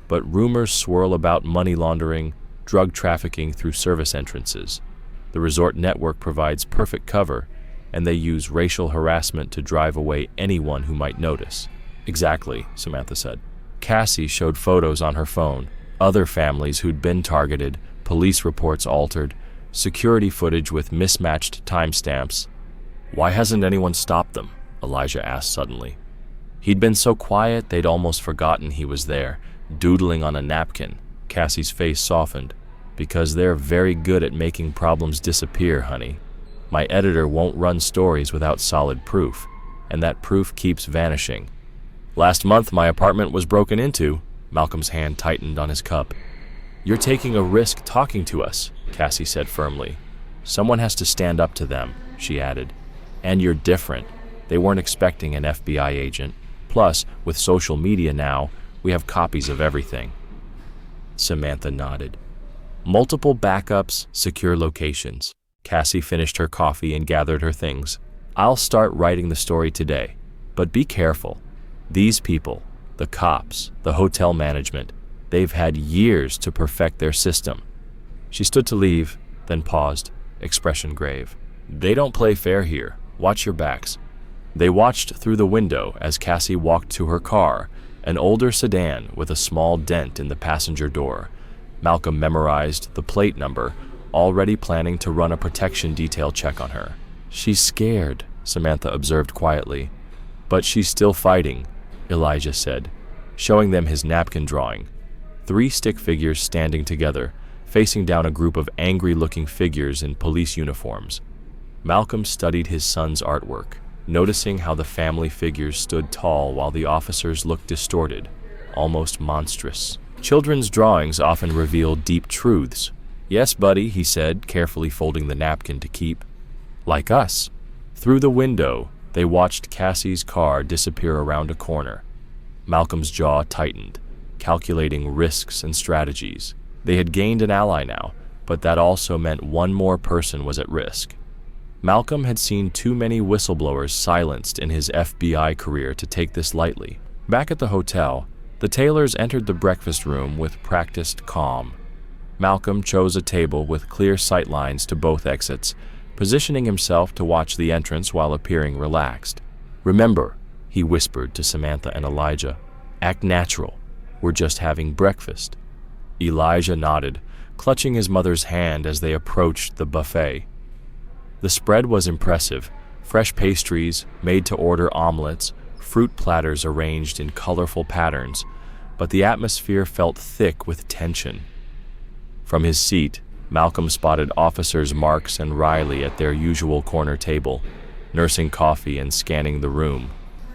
but rumors swirl about money laundering, drug trafficking through service entrances. The resort network provides perfect cover, and they use racial harassment to drive away anyone who might notice. Exactly, Samantha said. Cassie showed photos on her phone, other families who'd been targeted, police reports altered, security footage with mismatched timestamps. Why hasn't anyone stopped them? Elijah asked suddenly. He'd been so quiet they'd almost forgotten he was there, doodling on a napkin. Cassie's face softened. Because they're very good at making problems disappear, honey. My editor won't run stories without solid proof, and that proof keeps vanishing. Last month, my apartment was broken into. Malcolm's hand tightened on his cup. You're taking a risk talking to us, Cassie said firmly. Someone has to stand up to them, she added. And you're different. They weren't expecting an FBI agent. Plus, with social media now, we have copies of everything. Samantha nodded. Multiple backups, secure locations. Cassie finished her coffee and gathered her things. I'll start writing the story today, but be careful. These people, the cops, the hotel management, they've had years to perfect their system. She stood to leave, then paused, expression grave. They don't play fair here. Watch your backs. They watched through the window as Cassie walked to her car, an older sedan with a small dent in the passenger door. Malcolm memorized the plate number, already planning to run a protection detail check on her. She's scared, Samantha observed quietly. But she's still fighting, Elijah said, showing them his napkin drawing. 3 stick figures standing together, facing down a group of angry-looking figures in police uniforms. Malcolm studied his son's artwork, noticing how the family figures stood tall while the officers looked distorted, almost monstrous. Children's drawings often reveal deep truths. Yes, buddy, he said, carefully folding the napkin to keep. Like us. Through the window, they watched Cassie's car disappear around a corner. Malcolm's jaw tightened, calculating risks and strategies. They had gained an ally now, but that also meant one more person was at risk. Malcolm had seen too many whistleblowers silenced in his FBI career to take this lightly. Back at the hotel, the Taylors entered the breakfast room with practiced calm. Malcolm chose a table with clear sight lines to both exits, positioning himself to watch the entrance while appearing relaxed. Remember, he whispered to Samantha and Elijah, act natural. We're just having breakfast. Elijah nodded, clutching his mother's hand as they approached the buffet. The spread was impressive. Fresh pastries, made-to-order omelets, fruit platters arranged in colorful patterns, but the atmosphere felt thick with tension. From his seat, Malcolm spotted officers Marks and Riley at their usual corner table, nursing coffee and scanning the room.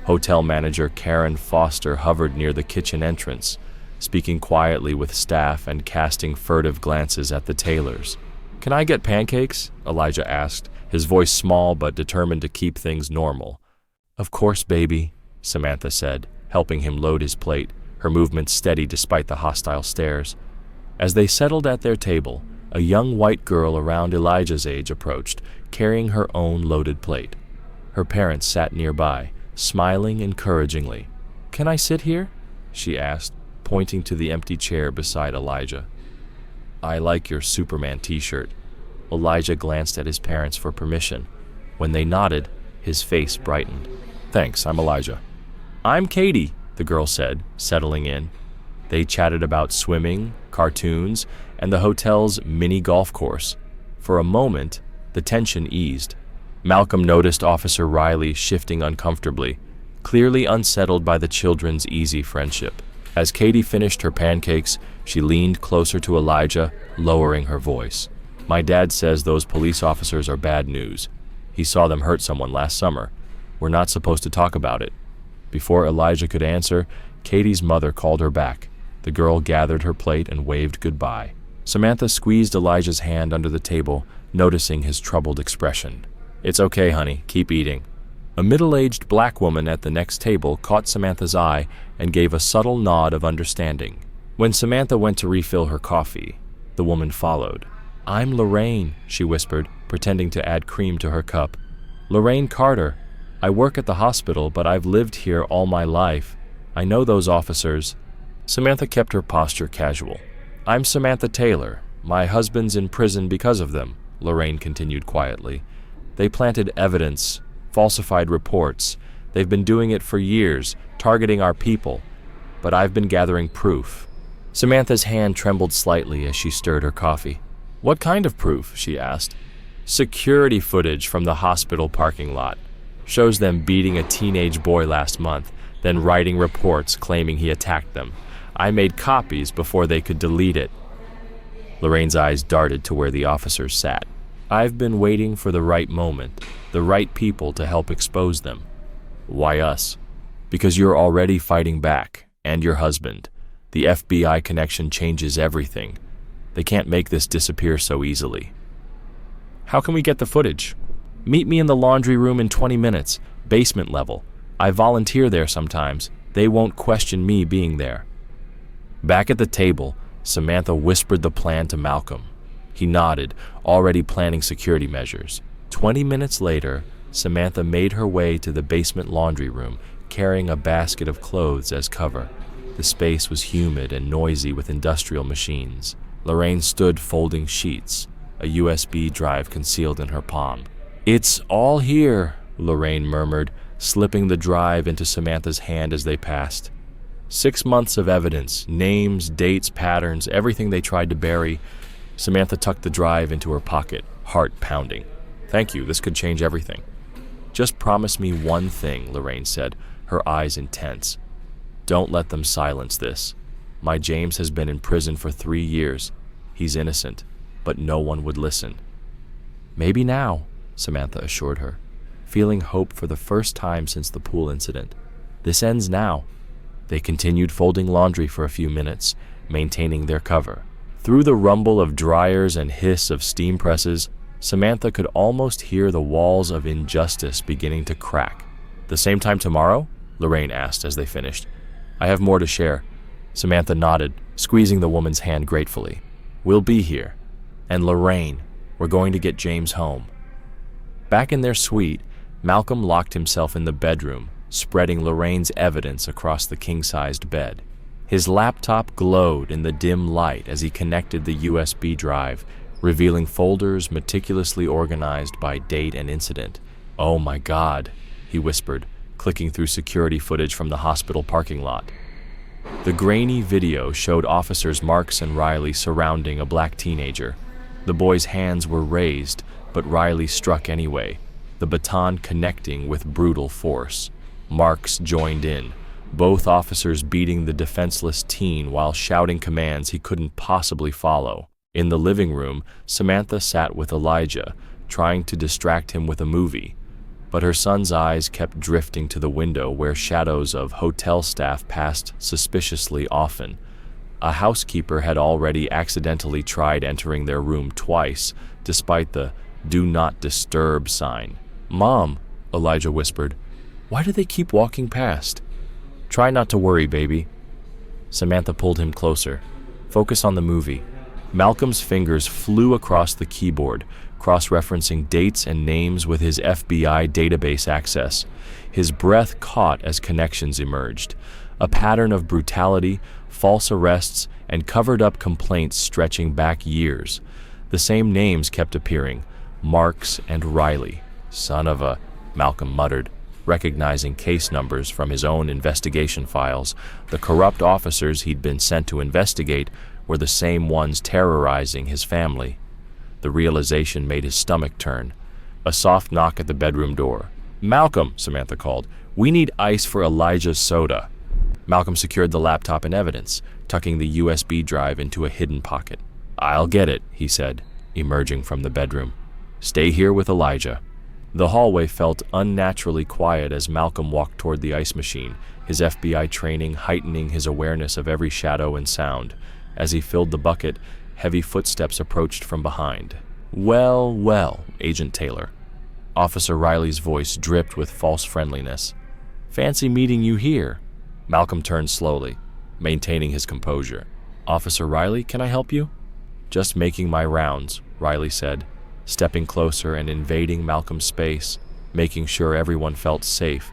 Hotel manager Karen Foster hovered near the kitchen entrance, speaking quietly with staff and casting furtive glances at the Taylors. Can I get pancakes? Elijah asked, his voice small but determined to keep things normal. Of course, baby, Samantha said, helping him load his plate, her movements steady despite the hostile stares. As they settled at their table, a young white girl around Elijah's age approached, carrying her own loaded plate. Her parents sat nearby, smiling encouragingly. Can I sit here? She asked, pointing to the empty chair beside Elijah. I like your Superman t-shirt. Elijah glanced at his parents for permission. When they nodded, his face brightened. Thanks, I'm Elijah. I'm Katie, the girl said, settling in. They chatted about swimming, cartoons, and the hotel's mini golf course. For a moment, the tension eased. Malcolm noticed Officer Riley shifting uncomfortably, clearly unsettled by the children's easy friendship. As Katie finished her pancakes, she leaned closer to Elijah, lowering her voice. My dad says those police officers are bad news. He saw them hurt someone last summer. We're not supposed to talk about it." Before Elijah could answer, Katie's mother called her back. The girl gathered her plate and waved goodbye. Samantha squeezed Elijah's hand under the table, noticing his troubled expression. "It's okay, honey. Keep eating." A middle-aged black woman at the next table caught Samantha's eye and gave a subtle nod of understanding. When Samantha went to refill her coffee, the woman followed. "I'm Lorraine," she whispered, pretending to add cream to her cup. "Lorraine Carter. I work at the hospital, but I've lived here all my life. I know those officers." Samantha kept her posture casual. "I'm Samantha Taylor. My husband's in prison because of them," Lorraine continued quietly. "They planted evidence, falsified reports. They've been doing it for years, targeting our people. But I've been gathering proof." Samantha's hand trembled slightly as she stirred her coffee. "What kind of proof?" she asked. "Security footage from the hospital parking lot. Shows them beating a teenage boy last month, then writing reports claiming he attacked them. I made copies before they could delete it." Lorraine's eyes darted to where the officers sat. "I've been waiting for the right moment, the right people to help expose them." "Why us?" "Because you're already fighting back, and your husband. The FBI connection changes everything. They can't make this disappear so easily." "How can we get the footage?" "Meet me in the laundry room in 20 minutes, basement level. I volunteer there sometimes. They won't question me being there." Back at the table, Samantha whispered the plan to Malcolm. He nodded, already planning security measures. 20 minutes later, Samantha made her way to the basement laundry room, carrying a basket of clothes as cover. The space was humid and noisy with industrial machines. Lorraine stood folding sheets, a USB drive concealed in her palm. "It's all here," Lorraine murmured, slipping the drive into Samantha's hand as they passed. 6 months of evidence, names, dates, patterns, everything they tried to bury. Samantha tucked the drive into her pocket, heart pounding. "Thank you, this could change everything." "Just promise me one thing," Lorraine said, her eyes intense. "Don't let them silence this. My James has been in prison for 3 years. He's innocent, but no one would listen." "Maybe now," Samantha assured her, feeling hope for the first time since the pool incident. "This ends now." They continued folding laundry for a few minutes, maintaining their cover. Through the rumble of dryers and hiss of steam presses, Samantha could almost hear the walls of injustice beginning to crack. "The same time tomorrow?" Lorraine asked as they finished. "I have more to share." Samantha nodded, squeezing the woman's hand gratefully. "We'll be here. And Lorraine, we're going to get James home." Back in their suite, Malcolm locked himself in the bedroom, spreading Lorraine's evidence across the king-sized bed. His laptop glowed in the dim light as he connected the USB drive, revealing folders meticulously organized by date and incident. "Oh my God," he whispered, clicking through security footage from the hospital parking lot. The grainy video showed officers Marks and Riley surrounding a black teenager. The boy's hands were raised, but Riley struck anyway, the baton connecting with brutal force. Marks joined in, both officers beating the defenseless teen while shouting commands he couldn't possibly follow. In the living room, Samantha sat with Elijah, trying to distract him with a movie. But her son's eyes kept drifting to the window where shadows of hotel staff passed suspiciously often. A housekeeper had already accidentally tried entering their room twice, despite the "Do Not Disturb" sign. "Mom," Elijah whispered, "why do they keep walking past?" "Try not to worry, baby." Samantha pulled him closer. "Focus on the movie." Malcolm's fingers flew across the keyboard, cross-referencing dates and names with his FBI database access. His breath caught as connections emerged. A pattern of brutality, false arrests, and covered-up complaints stretching back years. The same names kept appearing, Marks and Riley. "Son of a," Malcolm muttered, recognizing case numbers from his own investigation files. The corrupt officers he'd been sent to investigate were the same ones terrorizing his family. The realization made his stomach turn. A soft knock at the bedroom door. "Malcolm," Samantha called, "we need ice for Elijah's soda." Malcolm secured the laptop and evidence, tucking the USB drive into a hidden pocket. "I'll get it," he said. emerging from the bedroom. "Stay here with Elijah." The hallway felt unnaturally quiet as Malcolm walked toward the ice machine, his FBI training heightening his awareness of every shadow and sound. As he filled the bucket, heavy footsteps approached from behind. "Well, well, Agent Taylor." Officer Riley's voice dripped with false friendliness. "Fancy meeting you here." Malcolm turned slowly, maintaining his composure. "Officer Riley, can I help you?" "Just making my rounds," Riley said, stepping closer and invading Malcolm's space, making sure everyone felt safe.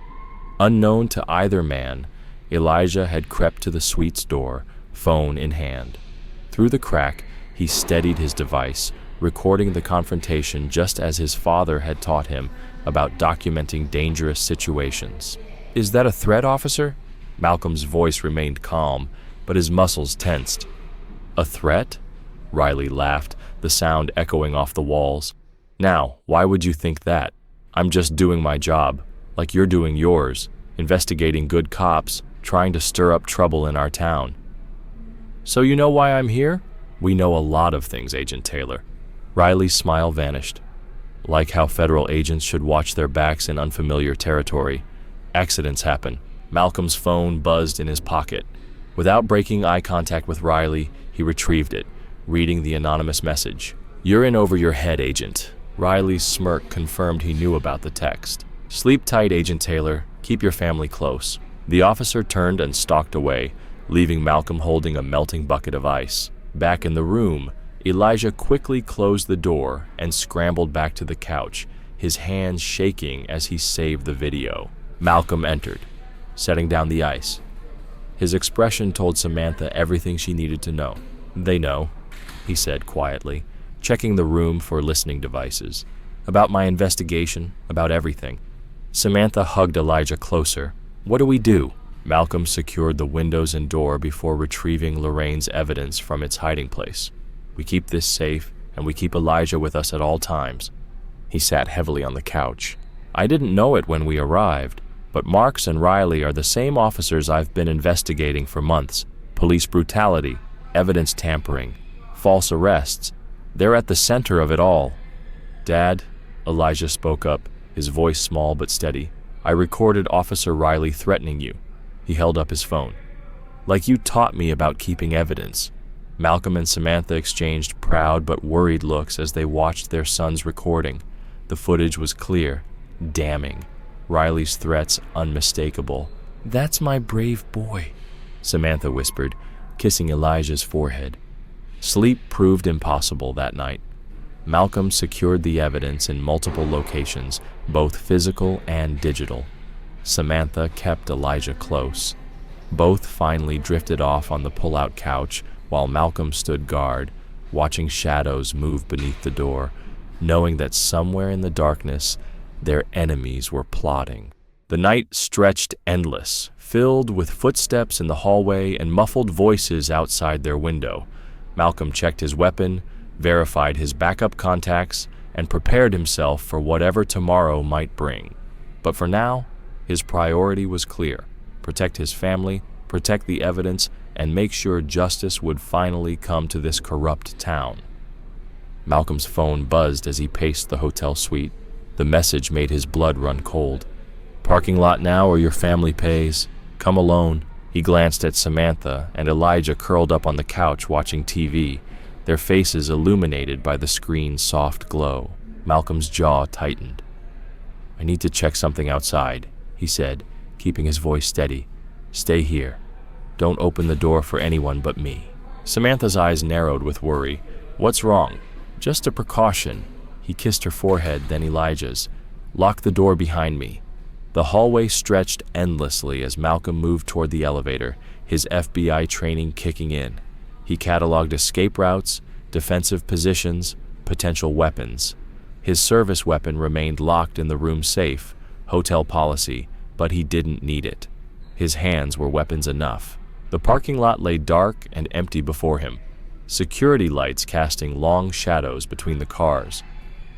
Unknown to either man, Elijah had crept to the suite's door, phone in hand. Through the crack, he steadied his device, recording the confrontation just as his father had taught him about documenting dangerous situations. "Is that a threat, officer?" Malcolm's voice remained calm, but his muscles tensed. "A threat?" Riley laughed, the sound echoing off the walls. "Now, why would you think that? I'm just doing my job, like you're doing yours, investigating good cops, trying to stir up trouble in our town." "So you know why I'm here?" "We know a lot of things, Agent Taylor." Riley's smile vanished. "Like how federal agents should watch their backs in unfamiliar territory. Accidents happen." Malcolm's phone buzzed in his pocket. Without breaking eye contact with Riley, he retrieved it, reading the anonymous message. "You're in over your head, Agent." Riley's smirk confirmed he knew about the text. "Sleep tight, Agent Taylor. Keep your family close." The officer turned and stalked away, leaving Malcolm holding a melting bucket of ice. Back in the room, Elijah quickly closed the door and scrambled back to the couch, his hands shaking as he saved the video. Malcolm entered, setting down the ice. His expression told Samantha everything she needed to know. "They know," he said quietly, checking the room for listening devices. "About my investigation, about everything." Samantha hugged Elijah closer. "What do we do?" Malcolm secured the windows and door before retrieving Lorraine's evidence from its hiding place. "We keep this safe, and we keep Elijah with us at all times." He sat heavily on the couch. "I didn't know it when we arrived, but Marks and Riley are the same officers I've been investigating for months. Police brutality, evidence tampering, false arrests. They're at the center of it all." "Dad," Elijah spoke up, his voice small but steady, "I recorded Officer Riley threatening you." He held up his phone. "Like you taught me about keeping evidence." Malcolm and Samantha exchanged proud but worried looks as they watched their son's recording. The footage was clear, damning. Riley's threats unmistakable. "That's my brave boy," Samantha whispered, kissing Elijah's forehead. Sleep proved impossible that night. Malcolm secured the evidence in multiple locations, both physical and digital. Samantha kept Elijah close. Both finally drifted off on the pull-out couch while Malcolm stood guard, watching shadows move beneath the door, knowing that somewhere in the darkness, their enemies were plotting. The night stretched endless, filled with footsteps in the hallway and muffled voices outside their window. Malcolm checked his weapon, verified his backup contacts, and prepared himself for whatever tomorrow might bring. But for now, his priority was clear: protect his family, protect the evidence, and make sure justice would finally come to this corrupt town. Malcolm's phone buzzed as he paced the hotel suite. The message made his blood run cold. "Parking lot now or your family pays. Come alone." He glanced at Samantha and Elijah curled up on the couch watching TV, their faces illuminated by the screen's soft glow. Malcolm's jaw tightened. "I need to check something outside," he said, keeping his voice steady. "Stay here. Don't open the door for anyone but me." Samantha's eyes narrowed with worry. "What's wrong?" "Just a precaution." He kissed her forehead, then Elijah's. "Lock the door behind me." The hallway stretched endlessly as Malcolm moved toward the elevator, his FBI training kicking in. He cataloged escape routes, defensive positions, potential weapons. His service weapon remained locked in the room safe, hotel policy, but he didn't need it. His hands were weapons enough. The parking lot lay dark and empty before him, security lights casting long shadows between the cars.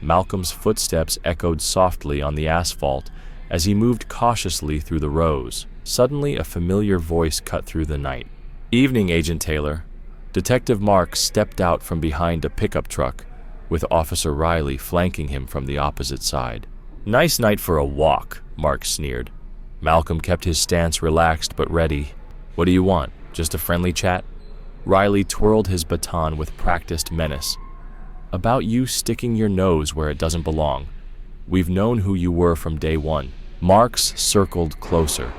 Malcolm's footsteps echoed softly on the asphalt as he moved cautiously through the rows. Suddenly, a familiar voice cut through the night. "Evening, Agent Taylor." Detective Marks stepped out from behind a pickup truck, with Officer Riley flanking him from the opposite side. "Nice night for a walk," Mark sneered. Malcolm kept his stance relaxed but ready. "What do you want? Just a friendly chat?" Riley twirled his baton with practiced menace. "About you sticking your nose where it doesn't belong. We've known who you were from day one." Marks circled closer.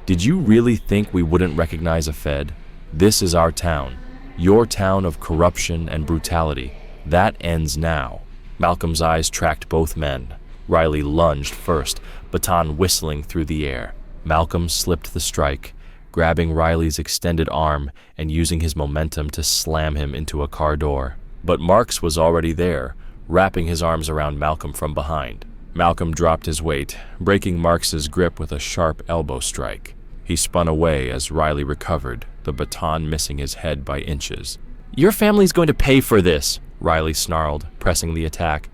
"Did you really think we wouldn't recognize a Fed? This is our town. Your town of corruption and brutality. That ends now." Malcolm's eyes tracked both men. Riley lunged first, baton whistling through the air. Malcolm slipped the strike, grabbing Riley's extended arm and using his momentum to slam him into a car door. But Marks was already there, wrapping his arms around Malcolm from behind. Malcolm dropped his weight, breaking Marks's grip with a sharp elbow strike. He spun away as Riley recovered, the baton missing his head by inches. "Your family's going to pay for this," Riley snarled, pressing the attack.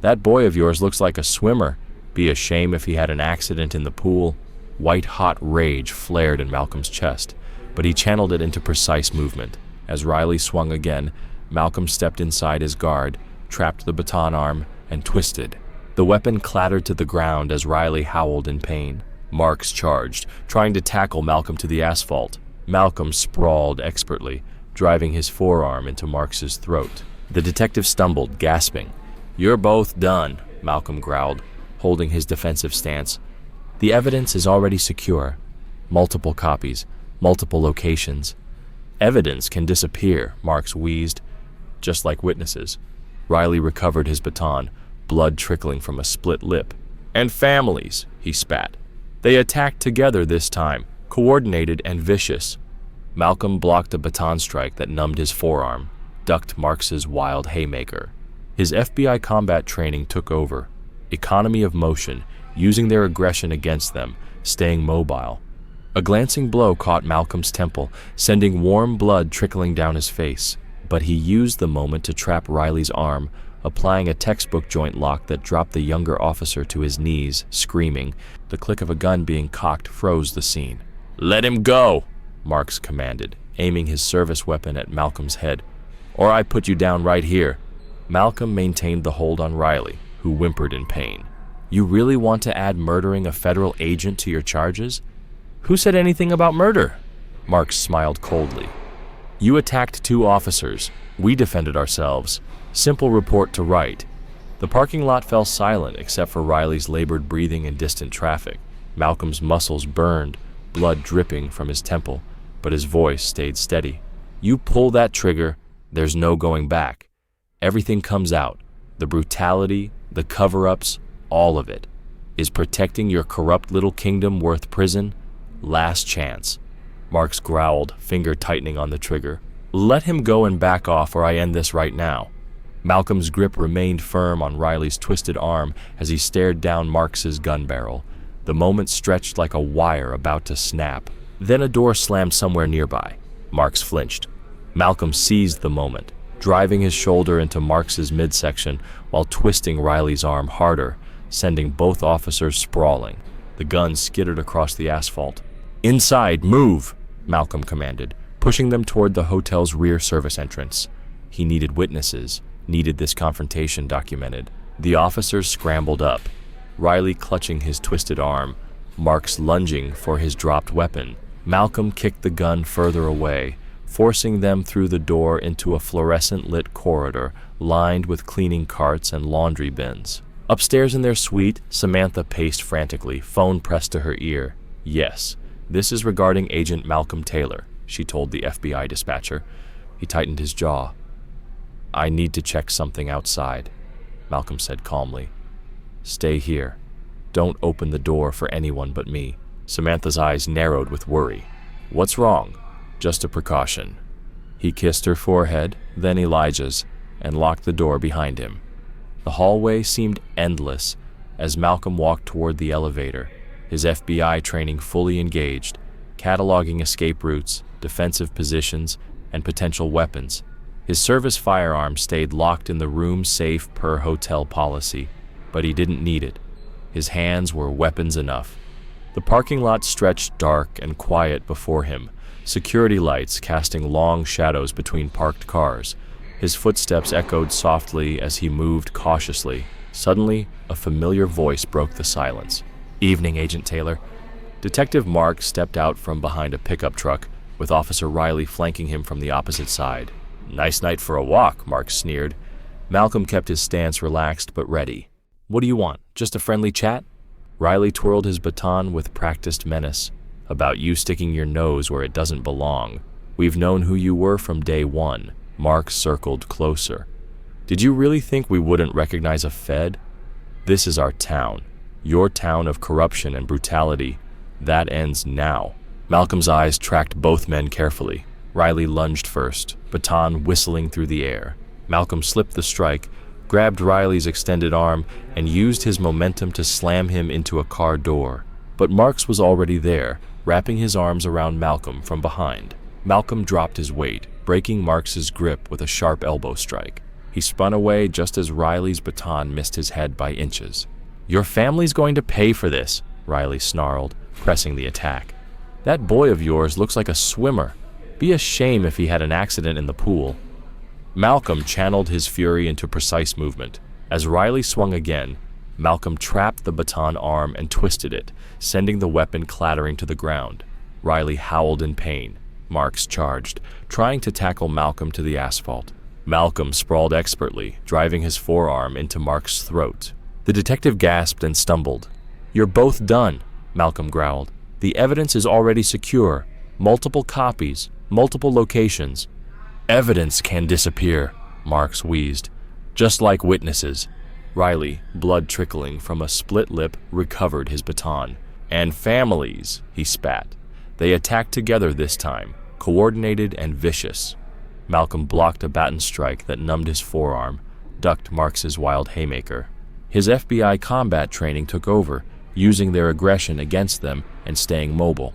"That boy of yours looks like a swimmer. Be a shame if he had an accident in the pool." White-hot rage flared in Malcolm's chest, but he channeled it into precise movement. As Riley swung again, Malcolm stepped inside his guard, trapped the baton arm, and twisted. The weapon clattered to the ground as Riley howled in pain. Marks charged, trying to tackle Malcolm to the asphalt. Malcolm sprawled expertly, driving his forearm into Marks's throat. The detective stumbled, gasping. "You're both done," Malcolm growled, holding his defensive stance. "The evidence is already secure. Multiple copies, multiple locations." "Evidence can disappear," Marks wheezed, "just like witnesses." Riley recovered his baton, blood trickling from a split lip. "And families," he spat. "They attacked together this time, coordinated and vicious." Malcolm blocked a baton strike that numbed his forearm, ducked Marks's wild haymaker. His FBI combat training took over. Economy of motion, using their aggression against them, staying mobile. A glancing blow caught Malcolm's temple, sending warm blood trickling down his face. But he used the moment to trap Riley's arm, applying a textbook joint lock that dropped the younger officer to his knees, screaming. The click of a gun being cocked froze the scene. "Let him go," Marks commanded, aiming his service weapon at Malcolm's head. "Or I put you down right here." Malcolm maintained the hold on Riley, who whimpered in pain. "You really want to add murdering a federal agent to your charges?" "Who said anything about murder?" Marks smiled coldly. "You attacked 2 officers. We defended ourselves. Simple report to write." The parking lot fell silent except for Riley's labored breathing and distant traffic. Malcolm's muscles burned, blood dripping from his temple, but his voice stayed steady. "You pull that trigger, there's no going back. Everything comes out. The brutality, the cover-ups, all of it. Is protecting your corrupt little kingdom worth prison? Last chance." Marks growled, finger tightening on the trigger. "Let him go and back off or I end this right now." Malcolm's grip remained firm on Riley's twisted arm as he stared down Marks's gun barrel. The moment stretched like a wire about to snap. Then a door slammed somewhere nearby. Marks flinched. Malcolm seized the moment, driving his shoulder into Marks's midsection while twisting Riley's arm harder, sending both officers sprawling. The gun skittered across the asphalt. "Inside, move!" Malcolm commanded, pushing them toward the hotel's rear service entrance. He needed witnesses, needed this confrontation documented. The officers scrambled up, Riley clutching his twisted arm, Marks lunging for his dropped weapon. Malcolm kicked the gun further away, forcing them through the door into a fluorescent-lit corridor lined with cleaning carts and laundry bins. Upstairs in their suite, Samantha paced frantically, phone pressed to her ear. "Yes, this is regarding Agent Malcolm Taylor," she told the FBI dispatcher. He tightened his jaw. "I need to check something outside," Malcolm said calmly. "Stay here. Don't open the door for anyone but me." Samantha's eyes narrowed with worry. "What's wrong?" "Just a precaution." He kissed her forehead, then Elijah's, and locked the door behind him. The hallway seemed endless as Malcolm walked toward the elevator, his FBI training fully engaged, cataloging escape routes, defensive positions, and potential weapons. His service firearm stayed locked in the room safe per hotel policy, but he didn't need it. His hands were weapons enough. The parking lot stretched dark and quiet before him, security lights casting long shadows between parked cars. His footsteps echoed softly as he moved cautiously. Suddenly, a familiar voice broke the silence. "Evening, Agent Taylor." Detective Mark stepped out from behind a pickup truck, with Officer Riley flanking him from the opposite side. "Nice night for a walk," Mark sneered. Malcolm kept his stance relaxed but ready. "What do you want? Just a friendly chat?" Riley twirled his baton with practiced menace. "About you sticking your nose where it doesn't belong. We've known who you were from day one." Mark circled closer. "Did you really think we wouldn't recognize a Fed? This is our town. Your town of corruption and brutality. That ends now." Malcolm's eyes tracked both men carefully. Riley lunged first, baton whistling through the air. Malcolm slipped the strike, grabbed Riley's extended arm, and used his momentum to slam him into a car door. But Marks was already there, wrapping his arms around Malcolm from behind. Malcolm dropped his weight, breaking Marks's grip with a sharp elbow strike. He spun away just as Riley's baton missed his head by inches. "Your family's going to pay for this," Riley snarled, pressing the attack. "That boy of yours looks like a swimmer. Be a shame if he had an accident in the pool." Malcolm channeled his fury into precise movement. As Riley swung again, Malcolm trapped the baton arm and twisted it, sending the weapon clattering to the ground. Riley howled in pain. Marks charged, trying to tackle Malcolm to the asphalt. Malcolm sprawled expertly, driving his forearm into Marks' throat. The detective gasped and stumbled. "You're both done," Malcolm growled. "The evidence is already secure. Multiple copies, multiple locations." "Evidence can disappear," Marks wheezed. "Just like witnesses." Riley, blood trickling from a split lip, recovered his baton. "And families," he spat. They attacked together this time, coordinated and vicious. Malcolm blocked a baton strike that numbed his forearm, ducked Marks's wild haymaker. His FBI combat training took over, using their aggression against them and staying mobile.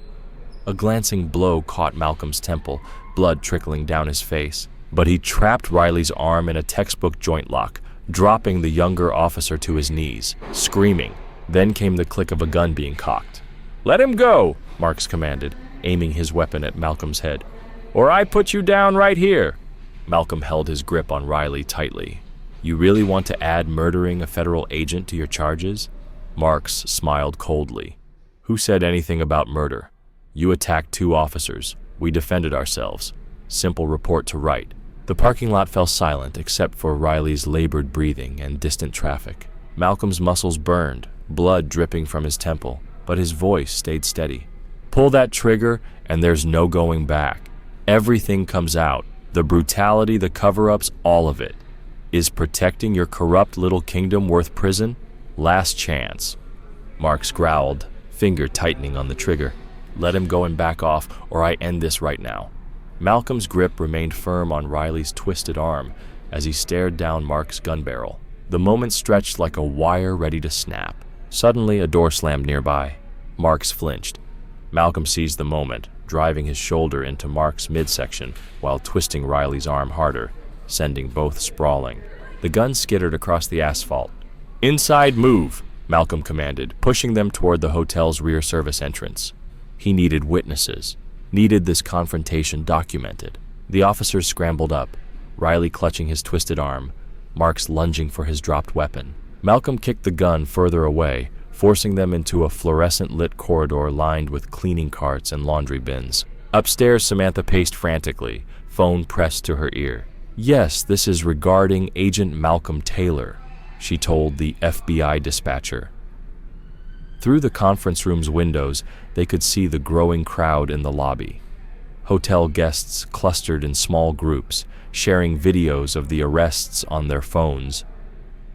A glancing blow caught Malcolm's temple, blood trickling down his face. But he trapped Riley's arm in a textbook joint lock, dropping the younger officer to his knees, screaming. Then came the click of a gun being cocked. "Let him go," Marks commanded, aiming his weapon at Malcolm's head. "Or I put you down right here." Malcolm held his grip on Riley tightly. "You really want to add murdering a federal agent to your charges?" Marks smiled coldly. "Who said anything about murder? You attacked 2 officers. We defended ourselves. Simple report to write." The parking lot fell silent except for Riley's labored breathing and distant traffic. Malcolm's muscles burned, blood dripping from his temple, but his voice stayed steady. "Pull that trigger and there's no going back. Everything comes out. The brutality, the cover-ups, all of it. Is protecting your corrupt little kingdom worth prison? Last chance." Marks growled, finger tightening on the trigger. "Let him go and back off, or I end this right now." Malcolm's grip remained firm on Riley's twisted arm as he stared down Mark's gun barrel. The moment stretched like a wire ready to snap. Suddenly, a door slammed nearby. Marks flinched. Malcolm seized the moment, driving his shoulder into Mark's midsection while twisting Riley's arm harder, sending both sprawling. The gun skittered across the asphalt. "Inside move," Malcolm commanded, pushing them toward the hotel's rear service entrance. He needed witnesses, needed this confrontation documented. The officers scrambled up, Riley clutching his twisted arm, Marks lunging for his dropped weapon. Malcolm kicked the gun further away, forcing them into a fluorescent-lit corridor lined with cleaning carts and laundry bins. Upstairs, Samantha paced frantically, phone pressed to her ear. "Yes, this is regarding Agent Malcolm Taylor," she told the FBI dispatcher. Through the conference room's windows, they could see the growing crowd in the lobby. Hotel guests clustered in small groups, sharing videos of the arrests on their phones.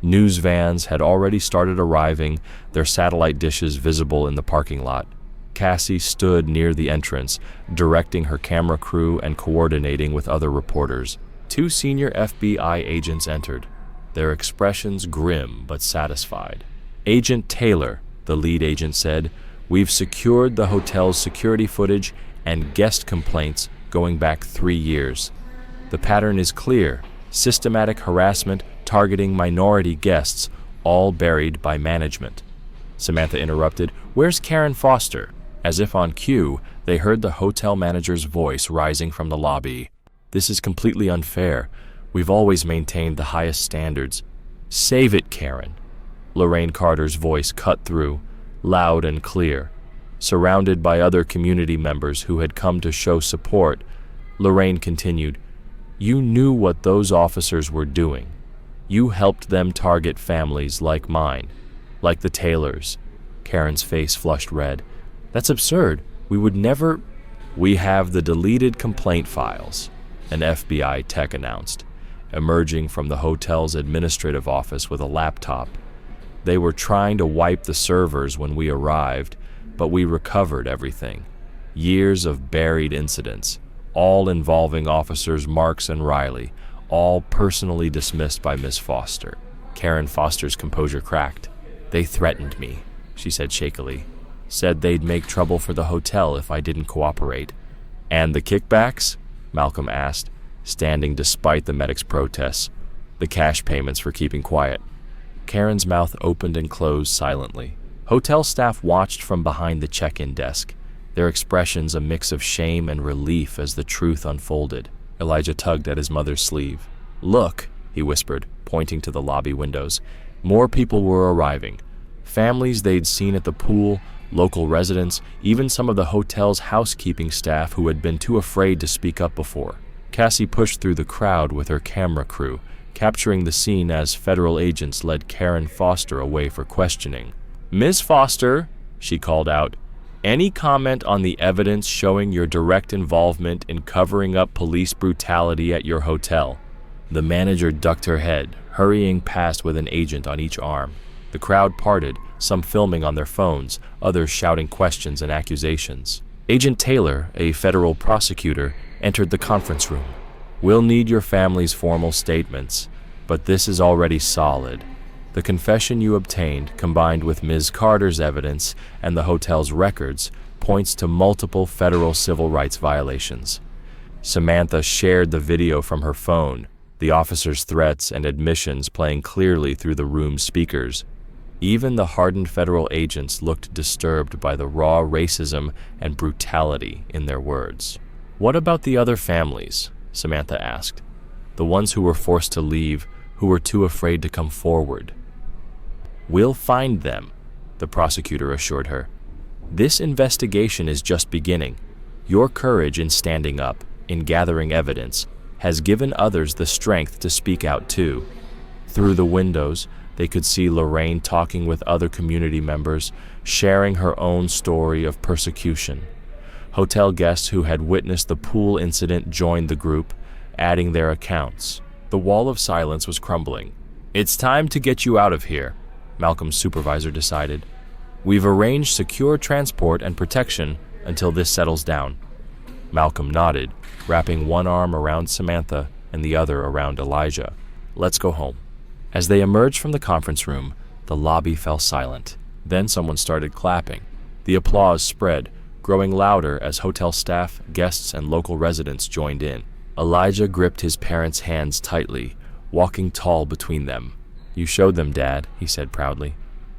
News vans had already started arriving, their satellite dishes visible in the parking lot. Cassie stood near the entrance, directing her camera crew and coordinating with other reporters. 2 senior FBI agents entered, their expressions grim but satisfied. "Agent Taylor," the lead agent said, "we've secured the hotel's security footage and guest complaints going back 3 years. The pattern is clear: systematic harassment targeting minority guests, all buried by management." Samantha interrupted, "Where's Karen Foster?" As if on cue, they heard the hotel manager's voice rising from the lobby. "This is completely unfair. We've always maintained the highest standards. Save it, Karen. Lorraine Carter's voice cut through, loud and clear. Surrounded by other community members who had come to show support, Lorraine continued, "You knew what those officers were doing. You helped them target families like mine, like the Taylors." Karen's face flushed red. "That's absurd. We would never—" "We have the deleted complaint files," an FBI tech announced, emerging from the hotel's administrative office with a laptop. "They were trying to wipe the servers when we arrived, but we recovered everything. Years of buried incidents, all involving officers Marks and Riley, all personally dismissed by Miss Foster." Karen Foster's composure cracked. "They threatened me," she said shakily. "Said they'd make trouble for the hotel if I didn't cooperate." "And the kickbacks?" Malcolm asked, standing despite the medic's protests. "The cash payments for keeping quiet." Karen's mouth opened and closed silently. Hotel staff watched from behind the check-in desk, their expressions a mix of shame and relief as the truth unfolded. Elijah tugged at his mother's sleeve. "Look," he whispered, pointing to the lobby windows. More people were arriving. Families they'd seen at the pool, local residents, even some of the hotel's housekeeping staff who had been too afraid to speak up before. Cassie pushed through the crowd with her camera crew, capturing the scene as federal agents led Karen Foster away for questioning. "Ms. Foster," she called out, "any comment on the evidence showing your direct involvement in covering up police brutality at your hotel?" The manager ducked her head, hurrying past with an agent on each arm. The crowd parted, some filming on their phones, others shouting questions and accusations. Agent Taylor, a federal prosecutor, entered the conference room. "We'll need your family's formal statements, but this is already solid. The confession you obtained, combined with Ms. Carter's evidence and the hotel's records, points to multiple federal civil rights violations." Samantha shared the video from her phone, the officer's threats and admissions playing clearly through the room's speakers. Even the hardened federal agents looked disturbed by the raw racism and brutality in their words. "What about the other families?" Samantha asked. "The ones who were forced to leave, who were too afraid to come forward?" "We'll find them," the prosecutor assured her. "This investigation is just beginning. Your courage in standing up, in gathering evidence, has given others the strength to speak out too." Through the windows, they could see Lorraine talking with other community members, sharing her own story of persecution. Hotel guests who had witnessed the pool incident joined the group, adding their accounts. The wall of silence was crumbling. "It's time to get you out of here," Malcolm's supervisor decided. "We've arranged secure transport and protection until this settles down." Malcolm nodded, wrapping one arm around Samantha and the other around Elijah. "Let's go home." As they emerged from the conference room, the lobby fell silent. Then someone started clapping. The applause spread, growing louder as hotel staff, guests, and local residents joined in. Elijah gripped his parents' hands tightly, walking tall between them. "You showed them, Dad," he said proudly.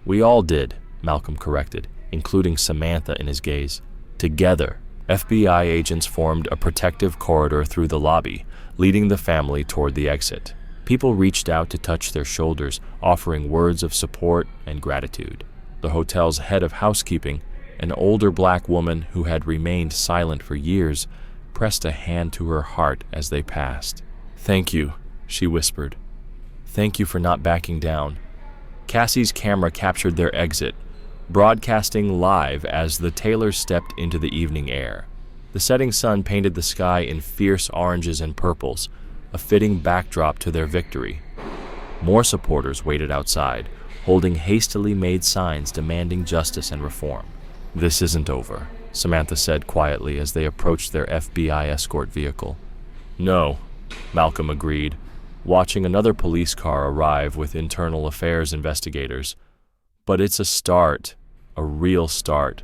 "We all did," Malcolm corrected, including Samantha in his gaze. Together, FBI agents formed a protective corridor through the lobby, leading the family toward the exit. People reached out to touch their shoulders, offering words of support and gratitude. The hotel's head of housekeeping, an older black woman who had remained silent for years, pressed a hand to her heart as they passed. "Thank you," she whispered. "Thank you for not backing down." Cassie's camera captured their exit, broadcasting live as the Taylors stepped into the evening air. The setting sun painted the sky in fierce oranges and purples, a fitting backdrop to their victory. More supporters waited outside, holding hastily made signs demanding justice and reform. "This isn't over," Samantha said quietly as they approached their FBI escort vehicle. "No," Malcolm agreed, watching another police car arrive with internal affairs investigators. "But it's a start, a real start."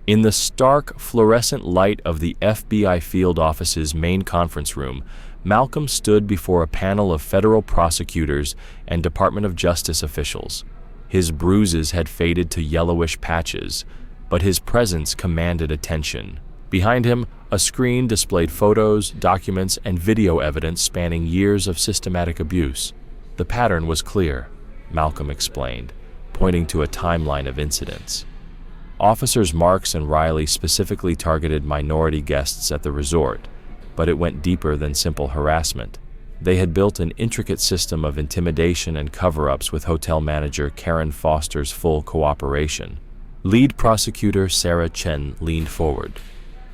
In the stark, fluorescent light of the FBI field office's main conference room, Malcolm stood before a panel of federal prosecutors and Department of Justice officials. His bruises had faded to yellowish patches, but his presence commanded attention. Behind him, a screen displayed photos, documents, and video evidence spanning years of systematic abuse. The pattern was clear, Malcolm explained, pointing to a timeline of incidents. Officers Marks and Riley specifically targeted minority guests at the resort, but it went deeper than simple harassment. They had built an intricate system of intimidation and cover-ups with hotel manager Karen Foster's full cooperation. Lead prosecutor Sarah Chen leaned forward.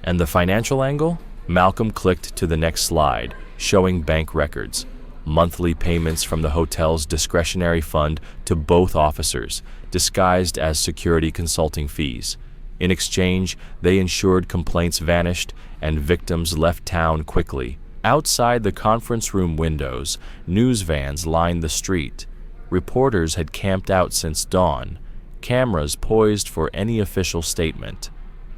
And the financial angle? Malcolm clicked to the next slide, showing bank records, monthly payments from the hotel's discretionary fund to both officers, disguised as security consulting fees. In exchange, they ensured complaints vanished and victims left town quickly. Outside the conference room windows, news vans lined the street. Reporters had camped out since dawn, cameras poised for any official statement.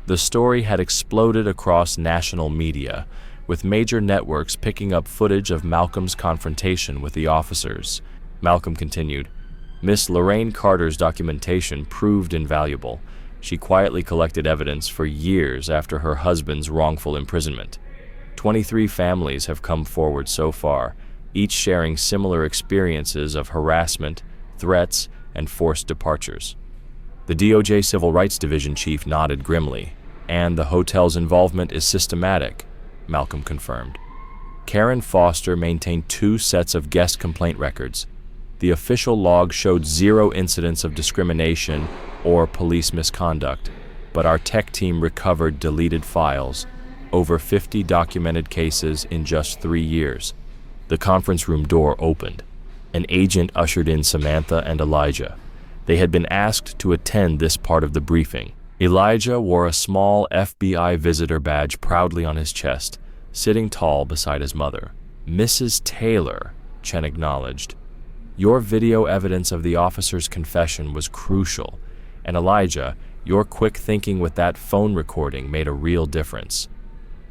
The story had exploded across national media, with major networks picking up footage of Malcolm's confrontation with the officers. Malcolm continued, Miss Lorraine Carter's documentation proved invaluable. She quietly collected evidence for years after her husband's wrongful imprisonment. 23 families have come forward so far, each sharing similar experiences of harassment, threats, and forced departures. The DOJ Civil Rights Division chief nodded grimly. And the hotel's involvement is systematic, Malcolm confirmed. Karen Foster maintained 2 sets of guest complaint records. The official log showed 0 incidents of discrimination or police misconduct, but our tech team recovered deleted files, over 50 documented cases in just 3 years. The conference room door opened. An agent ushered in Samantha and Elijah. They had been asked to attend this part of the briefing. Elijah wore a small FBI visitor badge proudly on his chest, sitting tall beside his mother. Mrs. Taylor, Chen acknowledged. Your video evidence of the officer's confession was crucial, and Elijah, your quick thinking with that phone recording made a real difference.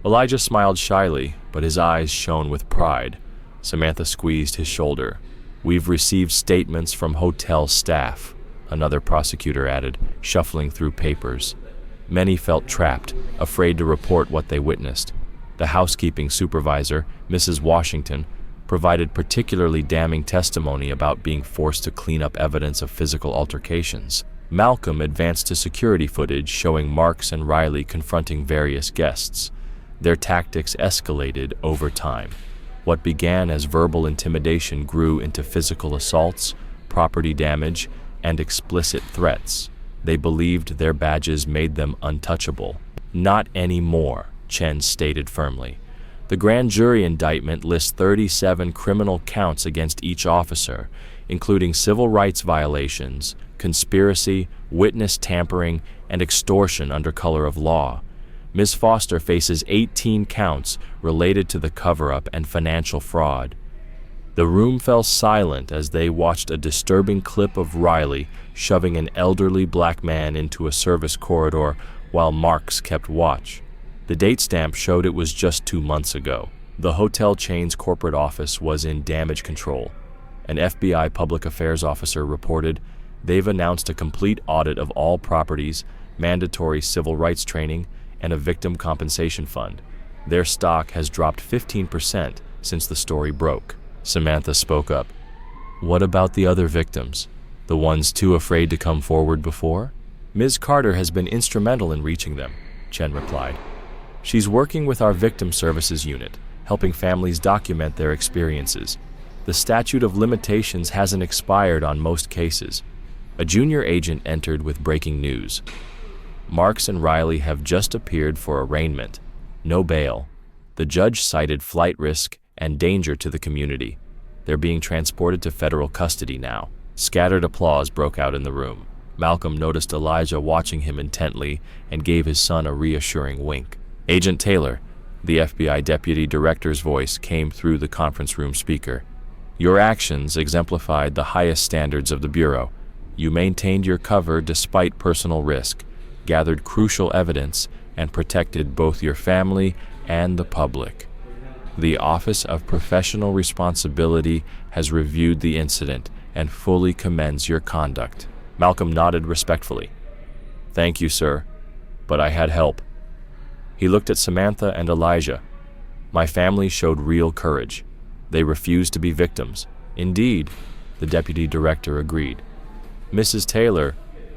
Elijah smiled shyly, but his eyes shone with pride. Samantha squeezed his shoulder. We've received statements from hotel staff, another prosecutor added, shuffling through papers. Many felt trapped, afraid to report what they witnessed. The housekeeping supervisor, Mrs. Washington, provided particularly damning testimony about being forced to clean up evidence of physical altercations. Malcolm advanced to security footage showing Marks and Riley confronting various guests. Their tactics escalated over time. What began as verbal intimidation grew into physical assaults, property damage, and explicit threats. They believed their badges made them untouchable. Not anymore, Chen stated firmly. The grand jury indictment lists 37 criminal counts against each officer, including civil rights violations, conspiracy, witness tampering, and extortion under color of law. Ms. Foster faces 18 counts related to the cover-up and financial fraud. The room fell silent as they watched a disturbing clip of Riley shoving an elderly black man into a service corridor while Marks kept watch. The date stamp showed it was just 2 months ago. The hotel chain's corporate office was in damage control. An FBI public affairs officer reported they've announced a complete audit of all properties, mandatory civil rights training, and a victim compensation fund. Their stock has dropped 15% since the story broke. Samantha spoke up. What about the other victims? The ones too afraid to come forward before? Ms. Carter has been instrumental in reaching them, Chen replied. She's working with our victim services unit, helping families document their experiences. The statute of limitations hasn't expired on most cases. A junior agent entered with breaking news. Marks and Riley have just appeared for arraignment. No bail. The judge cited flight risk and danger to the community. They're being transported to federal custody now. Scattered applause broke out in the room. Malcolm noticed Elijah watching him intently and gave his son a reassuring wink. Agent Taylor, the FBI deputy director's voice came through the conference room speaker. Your actions exemplified the highest standards of the Bureau. You maintained your cover despite personal risk, gathered crucial evidence, and protected both your family and the public. The Office of Professional Responsibility has reviewed the incident and fully commends your conduct. Malcolm nodded respectfully. Thank you, sir, but I had help. He looked at Samantha and Elijah. My family showed real courage. They refused to be victims. Indeed, the deputy director agreed. Mrs. Taylor,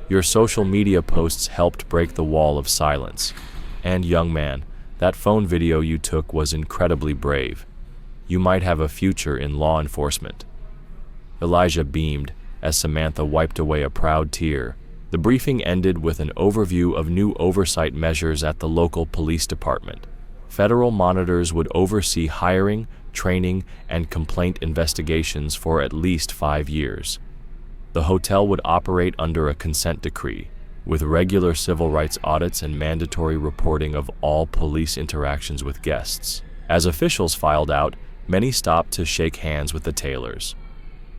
your social media posts helped break the wall of silence. And young man, that phone video you took was incredibly brave. You might have a future in law enforcement. Elijah beamed as Samantha wiped away a proud tear. The briefing ended with an overview of new oversight measures at the local police department. Federal monitors would oversee hiring, training, and complaint investigations for at least 5 years. The hotel would operate under a consent decree, with regular civil rights audits and mandatory reporting of all police interactions with guests. As officials filed out, many stopped to shake hands with the Taylors.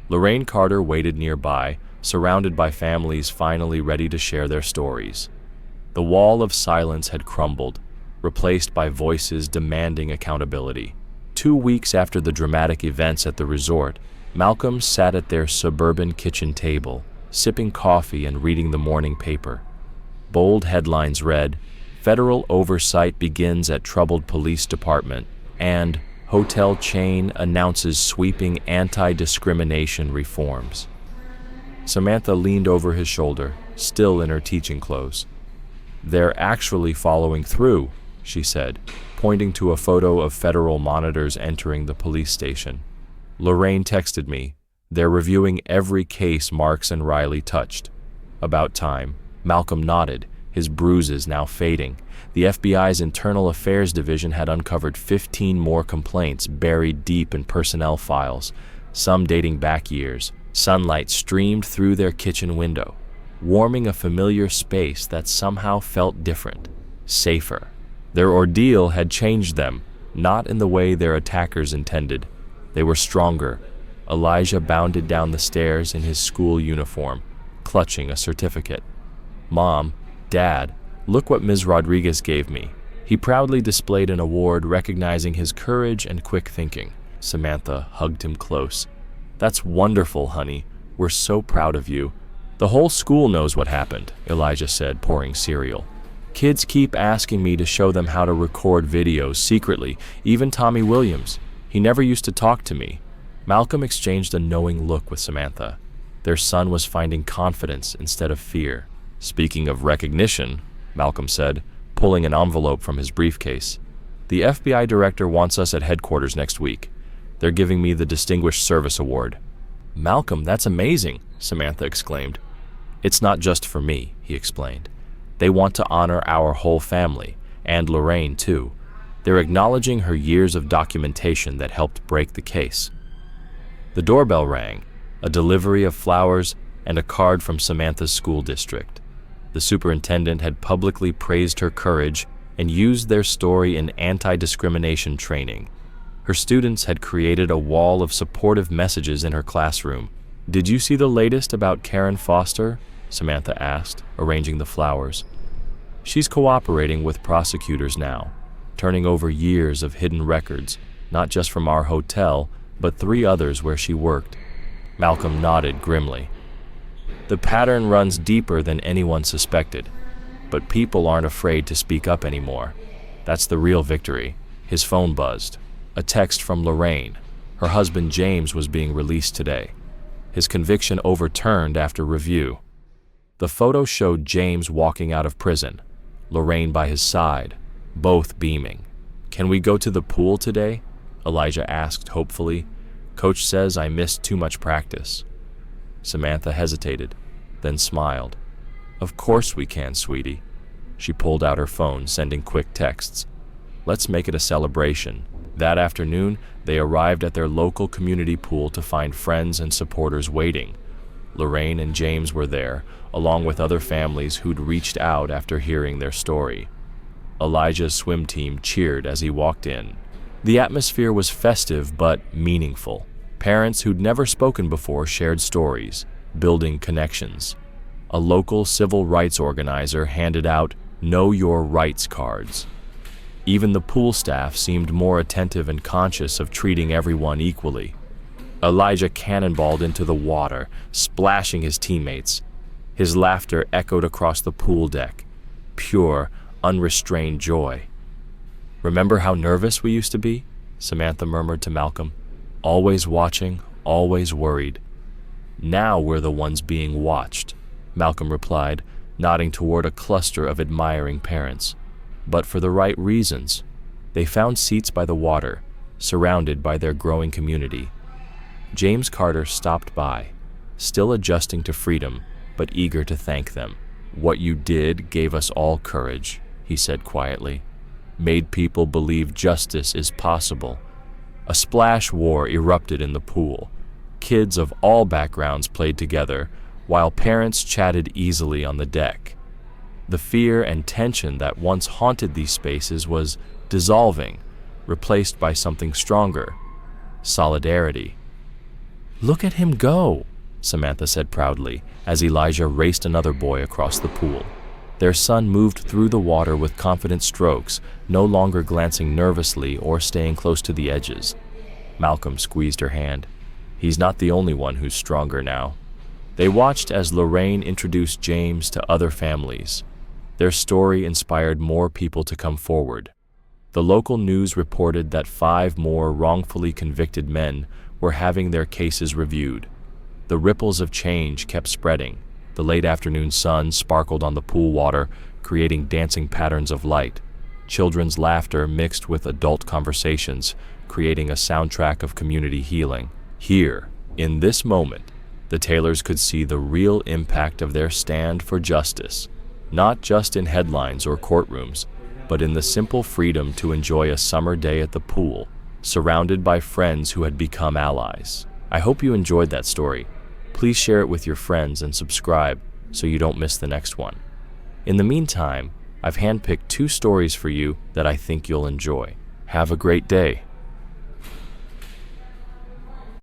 Lorraine Carter waited nearby, surrounded by families finally ready to share their stories. The wall of silence had crumbled, replaced by voices demanding accountability. 2 weeks after the dramatic events at the resort, Malcolm sat at their suburban kitchen table, sipping coffee and reading the morning paper. Bold headlines read, "Federal oversight begins at troubled police department," and "Hotel chain announces sweeping anti-discrimination reforms." Samantha leaned over his shoulder, still in her teaching clothes. "They're actually following through," she said, pointing to a photo of federal monitors entering the police station. "Lorraine texted me. They're reviewing every case Marks and Riley touched." "About time." Malcolm nodded, his bruises now fading. The FBI's Internal Affairs Division had uncovered 15 more complaints buried deep in personnel files, some dating back years. Sunlight streamed through their kitchen window, warming a familiar space that somehow felt different, safer. Their ordeal had changed them, not in the way their attackers intended. They were stronger. Elijah bounded down the stairs in his school uniform, clutching a certificate. "Mom, Dad, look what Ms. Rodriguez gave me." He proudly displayed an award recognizing his courage and quick thinking. Samantha hugged him close. "That's wonderful, honey. We're so proud of you." "The whole school knows what happened," Elijah said, pouring cereal. "Kids keep asking me to show them how to record videos secretly, even Tommy Williams. He never used to talk to me." Malcolm exchanged a knowing look with Samantha. Their son was finding confidence instead of fear. "Speaking of recognition," Malcolm said, pulling an envelope from his briefcase. "The FBI director wants us at headquarters next week. They're giving me the Distinguished Service Award." "Malcolm, that's amazing," Samantha exclaimed. "It's not just for me," he explained. "They want to honor our whole family, and Lorraine too. They're acknowledging her years of documentation that helped break the case." The doorbell rang, a delivery of flowers and a card from Samantha's school district. The superintendent had publicly praised her courage and used their story in anti-discrimination training. Her students had created a wall of supportive messages in her classroom. "Did you see the latest about Karen Foster?" Samantha asked, arranging the flowers. "She's cooperating with prosecutors now, turning over years of hidden records, not just from our hotel, but 3 others where she worked." Malcolm nodded grimly. "The pattern runs deeper than anyone suspected, but people aren't afraid to speak up anymore. That's the real victory." His phone buzzed. A text from Lorraine. Her husband James was being released today. His conviction overturned after review. The photo showed James walking out of prison, Lorraine by his side, both beaming. "Can we go to the pool today?" Elijah asked hopefully. "Coach says I missed too much practice." Samantha hesitated, then smiled. "Of course we can, sweetie." She pulled out her phone, sending quick texts. "Let's make it a celebration." That afternoon, they arrived at their local community pool to find friends and supporters waiting. Lorraine and James were there, along with other families who'd reached out after hearing their story. Elijah's swim team cheered as he walked in. The atmosphere was festive but meaningful. Parents who'd never spoken before shared stories, building connections. A local civil rights organizer handed out "Know Your Rights" cards. Even the pool staff seemed more attentive and conscious of treating everyone equally. Elijah cannonballed into the water, splashing his teammates. His laughter echoed across the pool deck. Pure, unrestrained joy. Remember how nervous we used to be? Samantha murmured to Malcolm. Always watching, always worried. Now we're the ones being watched, Malcolm replied, nodding toward a cluster of admiring parents. But for the right reasons. They found seats by the water, surrounded by their growing community. James Carter stopped by, still adjusting to freedom, but eager to thank them. What you did gave us all courage, he said quietly. Made people believe justice is possible. A splash war erupted in the pool. Kids of all backgrounds played together, while parents chatted easily on the deck. The fear and tension that once haunted these spaces was dissolving, replaced by something stronger: solidarity. "Look at him go," Samantha said proudly, as Elijah raced another boy across the pool. Their son moved through the water with confident strokes, no longer glancing nervously or staying close to the edges. Malcolm squeezed her hand. He's not the only one who's stronger now. They watched as Lorraine introduced James to other families. Their story inspired more people to come forward. The local news reported that 5 more wrongfully convicted men were having their cases reviewed. The ripples of change kept spreading. The late afternoon sun sparkled on the pool water, creating dancing patterns of light. Children's laughter mixed with adult conversations, creating a soundtrack of community healing. Here, in this moment, the Taylors could see the real impact of their stand for justice, not just in headlines or courtrooms, but in the simple freedom to enjoy a summer day at the pool, surrounded by friends who had become allies. I hope you enjoyed that story. Please share it with your friends and subscribe so you don't miss the next one. In the meantime, I've handpicked 2 stories for you that I think you'll enjoy. Have a great day.